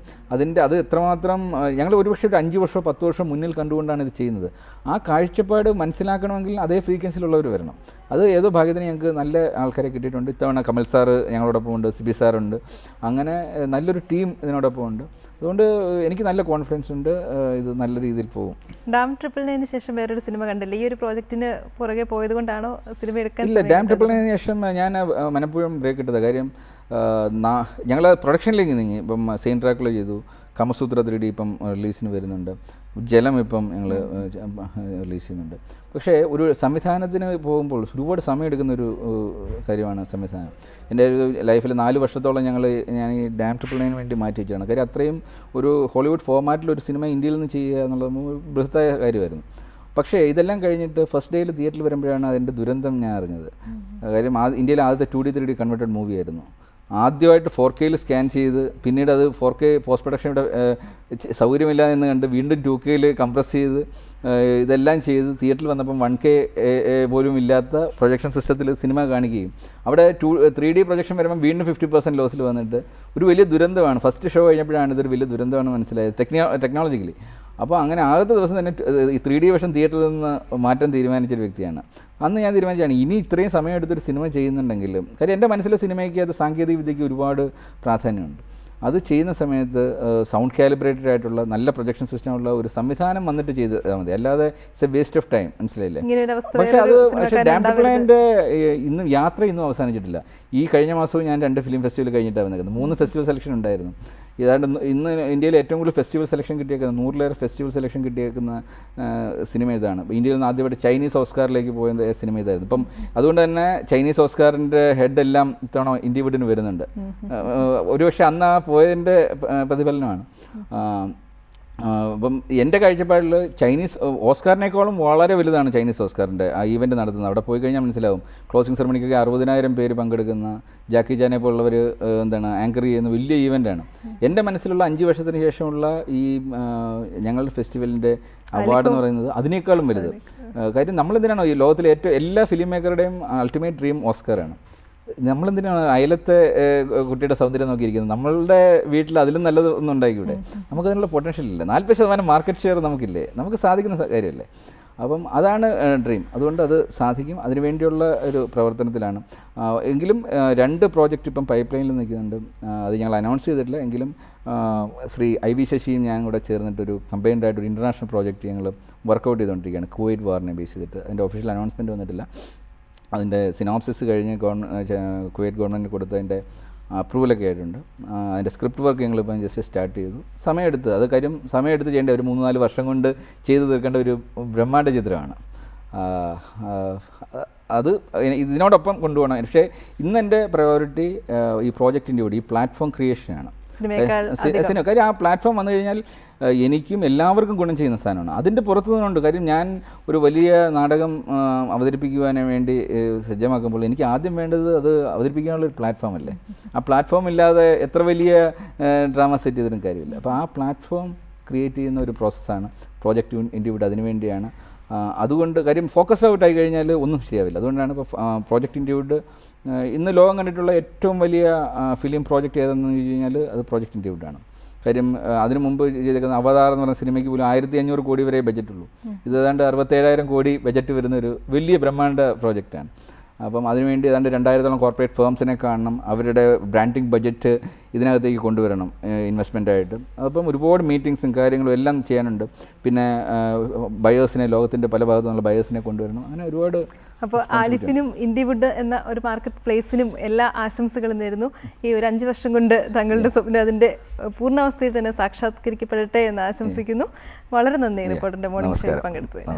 അത് എത്രമാത്രം ഞങ്ങൾ ഒരുപക്ഷെ ഒരു 5 വർഷമോ 10 വർഷം മുന്നിൽ കണ്ടുകൊണ്ടാണ് ഇത് ചെയ്യുന്നത്. ആ കാഴ്ചപ്പാട് മനസ്സിലാക്കണമെങ്കിൽ അതേ ഫ്രീക്വൻസിയിലുള്ളവർ വരണം. അത് ഏതോ ഭാഗ്യത്തിന് ഞങ്ങൾക്ക് നല്ല ആൾക്കാരെ കിട്ടിയിട്ടുണ്ട്. ഇത്തവണ കമൽ സാറ് ഞങ്ങളോടൊപ്പം ഉണ്ട്, സിബി സാറുണ്ട്. അങ്ങനെ നല്ലൊരു ടീം ഇതിനോടൊപ്പം ഉണ്ട്. അതുകൊണ്ട് എനിക്ക് നല്ല കോൺഫിഡൻസ് ഉണ്ട് ഇത് നല്ല രീതിയിൽ പോകും. ഡാം ട്രിപ്പിൾ 9 ശേഷം വേറൊരു സിനിമ കണ്ടില്ല. ഈ ഒരു പ്രോജക്റ്റിന് പുറകെ പോയത് കൊണ്ടാണോ സിനിമ എടുക്കാൻ? ഇല്ല, ഡാം ട്രിപ്പിൾ 9 ശേഷം ഞാൻ മനഃപൂർവ്വം ബ്രേക്ക് ഇട്ടത്. കാര്യം ഞങ്ങൾ പ്രൊഡക്ഷനിലേക്ക് നീങ്ങി. ഇപ്പം സെയിൻ ട്രാക്കുള്ള ചെയ്തു, കമസൂത്ര 3D ഇപ്പം റിലീസിന് വരുന്നുണ്ട്, ജലം ഇപ്പം ഞങ്ങൾ റിലീസ് ചെയ്യുന്നുണ്ട്. പക്ഷേ ഒരു സംവിധാനത്തിന് പോകുമ്പോൾ ഒരുപാട് സമയം എടുക്കുന്നൊരു കാര്യമാണ് സംവിധാനം. എൻ്റെ ഒരു ലൈഫിൽ 4 വർഷത്തോളം ഞാൻ ഈ ഡാം ട്രിപ്പിൾ 9 വേണ്ടി മാറ്റി വെച്ചാണ്. കാര്യം അത്രയും ഒരു ഹോളിവുഡ് ഫോർമാറ്റിലൊരു സിനിമ ഇന്ത്യയിൽ നിന്ന് ചെയ്യുക എന്നുള്ളത് ബൃഹത്തായ കാര്യമായിരുന്നു. പക്ഷേ ഇതെല്ലാം കഴിഞ്ഞിട്ട് ഫസ്റ്റ് ഡേയിൽ തിയേറ്ററിൽ വരുമ്പോഴാണ് അതിൻ്റെ ദുരന്തം ഞാൻ അറിഞ്ഞത്. കാര്യം ഇന്ത്യയിലെ ആദ്യത്തെ 2D 3D കൺവേർട്ടഡ് മൂവിയായിരുന്നു. ആദ്യമായിട്ട് 4Kയിൽ സ്കാൻ ചെയ്ത് പിന്നീട് അത് 4K പോസ്റ്റ് പ്രൊഡക്ഷൻ ഇവിടെ സൗകര്യമില്ല എന്ന് കണ്ട് വീണ്ടും 2Kയിൽ കംപ്രസ് ചെയ്ത് ഇതെല്ലാം ചെയ്ത് തിയേറ്ററിൽ വന്നപ്പം 1K പോലും ഇല്ലാത്ത പ്രൊജക്ഷൻ സിസ്റ്റത്തിൽ സിനിമ കാണിക്കുകയും അവിടെ 3D പ്രൊജക്ഷൻ വരുമ്പോൾ വീണ്ടും 50% ലോസിൽ വന്നിട്ട് ഒരു വലിയ ദുരന്തമാണ്. ഫസ്റ്റ് ഷോ കഴിഞ്ഞപ്പോഴാണ് ഇതൊരു വലിയ ദുരന്തമാണ് മനസ്സിലായത് ടെക്നോളജിക്കലി. അപ്പോൾ അങ്ങനെ ആദ്യത്തെ ദിവസം തന്നെ ഈ 3D വേർഷൻ തിയേറ്ററിൽ നിന്ന് മാറ്റാൻ തീരുമാനിച്ചൊരു വ്യക്തിയാണ്. അന്ന് ഞാൻ തീരുമാനിച്ചാണ് ഇനി ഇത്രയും സമയം എടുത്തൊരു സിനിമ ചെയ്യുന്നുണ്ടെങ്കിൽ, കാര്യം എൻ്റെ മനസ്സിലെ സിനിമയ്ക്ക് അത് സാങ്കേതിക വിദ്യയ്ക്ക് ഒരുപാട് പ്രാധാന്യമുണ്ട്. അത് ചെയ്യുന്ന സമയത്ത് സൗണ്ട് കാലിബ്രേറ്റഡ് ആയിട്ടുള്ള നല്ല പ്രൊജക്ഷൻ സിസ്റ്റമുള്ള ഒരു സംവിധാനം വന്നിട്ട് ചെയ്താൽ മതി. അല്ലാതെ it's A waste of time, മനസ്സിലായില്ലേ? പക്ഷേ ഡാം ട്രിപ്പിൾ 9 ഇന്നും യാത്ര ഇന്നും അവസാനിച്ചിട്ടില്ല. ഈ കഴിഞ്ഞ മാസവും ഞാൻ 2 ഫിലിം ഫെസ്റ്റിവൽ കഴിഞ്ഞിട്ടാണ് നിൽക്കുന്നത്. 3 ഫെസ്റ്റിവൽ സെലക്ഷൻ ഉണ്ടായിരുന്നു. ഏതാണ്ട് ഇന്ന് ഇന്ത്യയിൽ ഏറ്റവും കൂടുതൽ ഫെസ്റ്റിവൽ സെലക്ഷൻ കിട്ടിയേക്കുന്ന 100-ലേറെ ഫെസ്റ്റിവൽ സെലക്ഷൻ കിട്ടിയേക്കുന്ന സിനിമ ഇതാണ്. ഇന്ത്യയിൽ നിന്ന് ആദ്യമായിട്ട് ചൈനീസ് ഓസ്കാറിലേക്ക് പോയ സിനിമ ഇതായിരുന്നു. ഇപ്പം അതുകൊണ്ട് തന്നെ ചൈനീസ് ഓസ്കാറിൻ്റെ ഹെഡ് എല്ലാം ഇത്തവണ ഇൻഡിവിഡിന് വരുന്നുണ്ട്. ഒരുപക്ഷെ അന്ന് ആ പോയതിൻ്റെ പ്രതിഫലനമാണ്. അപ്പം എൻ്റെ കാഴ്ചപ്പാടിൽ ചൈനീസ് ഓസ്കാറിനേക്കാളും വളരെ വലുതാണ് ചൈനീസ് ഓസ്കാറിൻ്റെ ആ ഈവൻറ്റ് നടത്തുന്നത്. അവിടെ പോയി കഴിഞ്ഞാൽ മനസ്സിലാവും. ക്ലോസിംഗ് സെറമണിക്കൊക്കെ 60,000 പേര് പങ്കെടുക്കുന്ന, ജാക്കി ചാനെ പോലുള്ളവർ ആങ്കർ ചെയ്യുന്ന വലിയ ഈവൻ്റാണ്. എൻ്റെ മനസ്സിലുള്ള 5 വർഷത്തിന് ശേഷമുള്ള ഈ ഞങ്ങളുടെ ഫെസ്റ്റിവലിൻ്റെ അവാർഡ് എന്ന് പറയുന്നത് അതിനേക്കാളും വലുത്. കാര്യം നമ്മളെന്തിനാണോ ഈ ലോകത്തിലെ ഏറ്റവും എല്ലാ ഫിലിം മേക്കറുടെയും അൾട്ടിമേറ്റ് ഡ്രീം ഓസ്കാറാണ്. നമ്മളെന്തിനാണ് അയലത്തെ കുട്ടിയുടെ സൗന്ദര്യം നോക്കിയിരിക്കുന്നത്? നമ്മളുടെ വീട്ടിൽ അതിലും നല്ലത് ഒന്നും ഉണ്ടായിക്കൂടെ? നമുക്കതിനുള്ള പൊട്ടൻഷ്യൽ ഇല്ല. 40% മാർക്കറ്റ് ഷെയർ നമുക്കില്ലേ? നമുക്ക് സാധിക്കുന്ന കാര്യമല്ലേ? അപ്പം അതാണ് ഡ്രീം. അതുകൊണ്ട് അത് സാധിക്കും. അതിനുവേണ്ടിയുള്ള ഒരു പ്രവർത്തനത്തിലാണ്. എങ്കിലും 2 പ്രോജക്റ്റ് ഇപ്പം പൈപ്പ് ലൈനിൽ നിൽക്കുന്നുണ്ട്. അത് ഞങ്ങൾ അനൗൺസ് ചെയ്തിട്ടില്ല. എങ്കിലും ശ്രീ IV ശശിയും ഞാൻ കൂടെ ചേർന്നിട്ടൊരു കമ്പൈൻഡ് ആയിട്ടൊരു ഇൻ്റർനാഷണൽ പ്രോജക്റ്റ് ഞങ്ങൾ വർക്കൗട്ട് ചെയ്തുകൊണ്ടിരിക്കുകയാണ്. കുവൈറ്റ് വാറിനെ ബേസ് ചെയ്തിട്ട്. അതിൻ്റെ ഒഫീഷ്യൽ അനൗൺസ്മെൻറ്റ് വന്നിട്ടില്ല. അതിൻ്റെ സിനോപ്സിസ് കഴിഞ്ഞ് കുവൈറ്റ് ഗവൺമെൻറ് കൊടുത്തതിൻ്റെ അപ്രൂവലൊക്കെ ആയിട്ടുണ്ട്. അതിൻ്റെ സ്ക്രിപ്റ്റ് വർക്ക് ഞങ്ങളിപ്പം ജസ്റ്റ് സ്റ്റാർട്ട് ചെയ്തു. സമയമെടുത്ത് അത് കാര്യം സമയമെടുത്ത് ചെയ്യേണ്ട ഒരു 3-4 വർഷം കൊണ്ട് ചെയ്തു തീർക്കേണ്ട ഒരു ബ്രഹ്മാണ്ഡ ചിത്രമാണ്. അത് ഇതിനോടൊപ്പം കൊണ്ടുപോകണം. പക്ഷേ ഇന്ന് എൻ്റെ പ്രയോറിറ്റി ഈ പ്രോജക്റ്റിൻ്റെ കൂടി ഈ പ്ലാറ്റ്ഫോം ക്രിയേഷനാണ്. കാര്യം ആ പ്ലാറ്റ്ഫോം വന്നു കഴിഞ്ഞാൽ എനിക്കും എല്ലാവർക്കും ഗുണം ചെയ്യുന്ന സാധനമാണ്. അതിൻ്റെ പുറത്തു നിന്നുണ്ട്. കാര്യം ഞാൻ ഒരു വലിയ നാടകം അവതരിപ്പിക്കുവാൻ വേണ്ടി സജ്ജമാക്കുമ്പോൾ എനിക്ക് ആദ്യം വേണ്ടത് അത് അവതരിപ്പിക്കാനുള്ള ഒരു പ്ലാറ്റ്ഫോം അല്ലേ. ആ പ്ലാറ്റ്ഫോം ഇല്ലാതെ എത്ര വലിയ ഡ്രാമ സെറ്റ് ചെയ്തിട്ടും കാര്യമില്ല. അപ്പോൾ ആ പ്ലാറ്റ്ഫോം ക്രിയേറ്റ് ചെയ്യുന്ന ഒരു പ്രോസസ്സാണ് പ്രോജക്റ്റ് ഇൻഡിവിഡ്. അതിനുവേണ്ടിയാണ്. അതുകൊണ്ട് കാര്യം ഫോക്കസ് ഔട്ട് ആയി കഴിഞ്ഞാൽ ഒന്നും ശരിയാവില്ല. അതുകൊണ്ടാണ് ഇപ്പോൾ പ്രോജക്റ്റ് ഇൻഡിവിഡ് ഇന്ന് ലോകം കണ്ടിട്ടുള്ള ഏറ്റവും വലിയ ഫിലിം പ്രോജക്റ്റ് ഏതെന്ന് ചോദിച്ചു കഴിഞ്ഞാൽ അത് പ്രോജക്റ്റ് ഇൻഡിവിഡാണ്. കാര്യം അതിനു മുമ്പ് ചെയ്തേക്കുന്ന അവതാർ എന്ന് പറഞ്ഞ സിനിമയ്ക്ക് പോലും 1500 കോടി വരെ ബഡ്ജറ്റുള്ളൂ. ഇത് ഏതാണ്ട് 67,000 കോടി ബഡ്ജറ്റ് വരുന്നൊരു വലിയ ബ്രഹ്മാണ്ഡ പ്രോജക്റ്റാണ്. അപ്പം അതിനുവേണ്ടി ഏതാണ്ട് 2000-ഓളം കോർപ്പറേറ്റ് ഫേംസിനെ കാണണം. അവരുടെ ബ്രാൻഡിങ് ബഡ്ജറ്റ് ഇതിനകത്തേക്ക് കൊണ്ടുവരണം ഇൻവെസ്റ്റ്മെൻറ്റായിട്ട്. അപ്പം ഒരുപാട് മീറ്റിങ്സും കാര്യങ്ങളും എല്ലാം ചെയ്യാനുണ്ട്. പിന്നെ ബയേഴ്സിനെ, ലോകത്തിൻ്റെ പല ഭാഗത്തു നിന്നുള്ള ബയേഴ്സിനെ കൊണ്ടുവരണം. അങ്ങനെ ഒരുപാട്. അപ്പോൾ ആലിഫിനും ഇൻഡിവുഡ് എന്ന ഒരു മാർക്കറ്റ് പ്ലേസിനും എല്ലാ ആശംസകളും നേരുന്നു. ഈ ഒരു 5 വർഷം കൊണ്ട് തങ്ങളുടെ സ്വപ്നം അതിൻ്റെ പൂർണ്ണാവസ്ഥയിൽ തന്നെ സാക്ഷാത്കരിക്കപ്പെടട്ടെ എന്ന് ആശംസിക്കുന്നു. വളരെ നന്ദി റിപ്പോർട്ടറിൻ്റെ മോർണിംഗ് ഷോയിൽ പങ്കെടുത്തതിന്.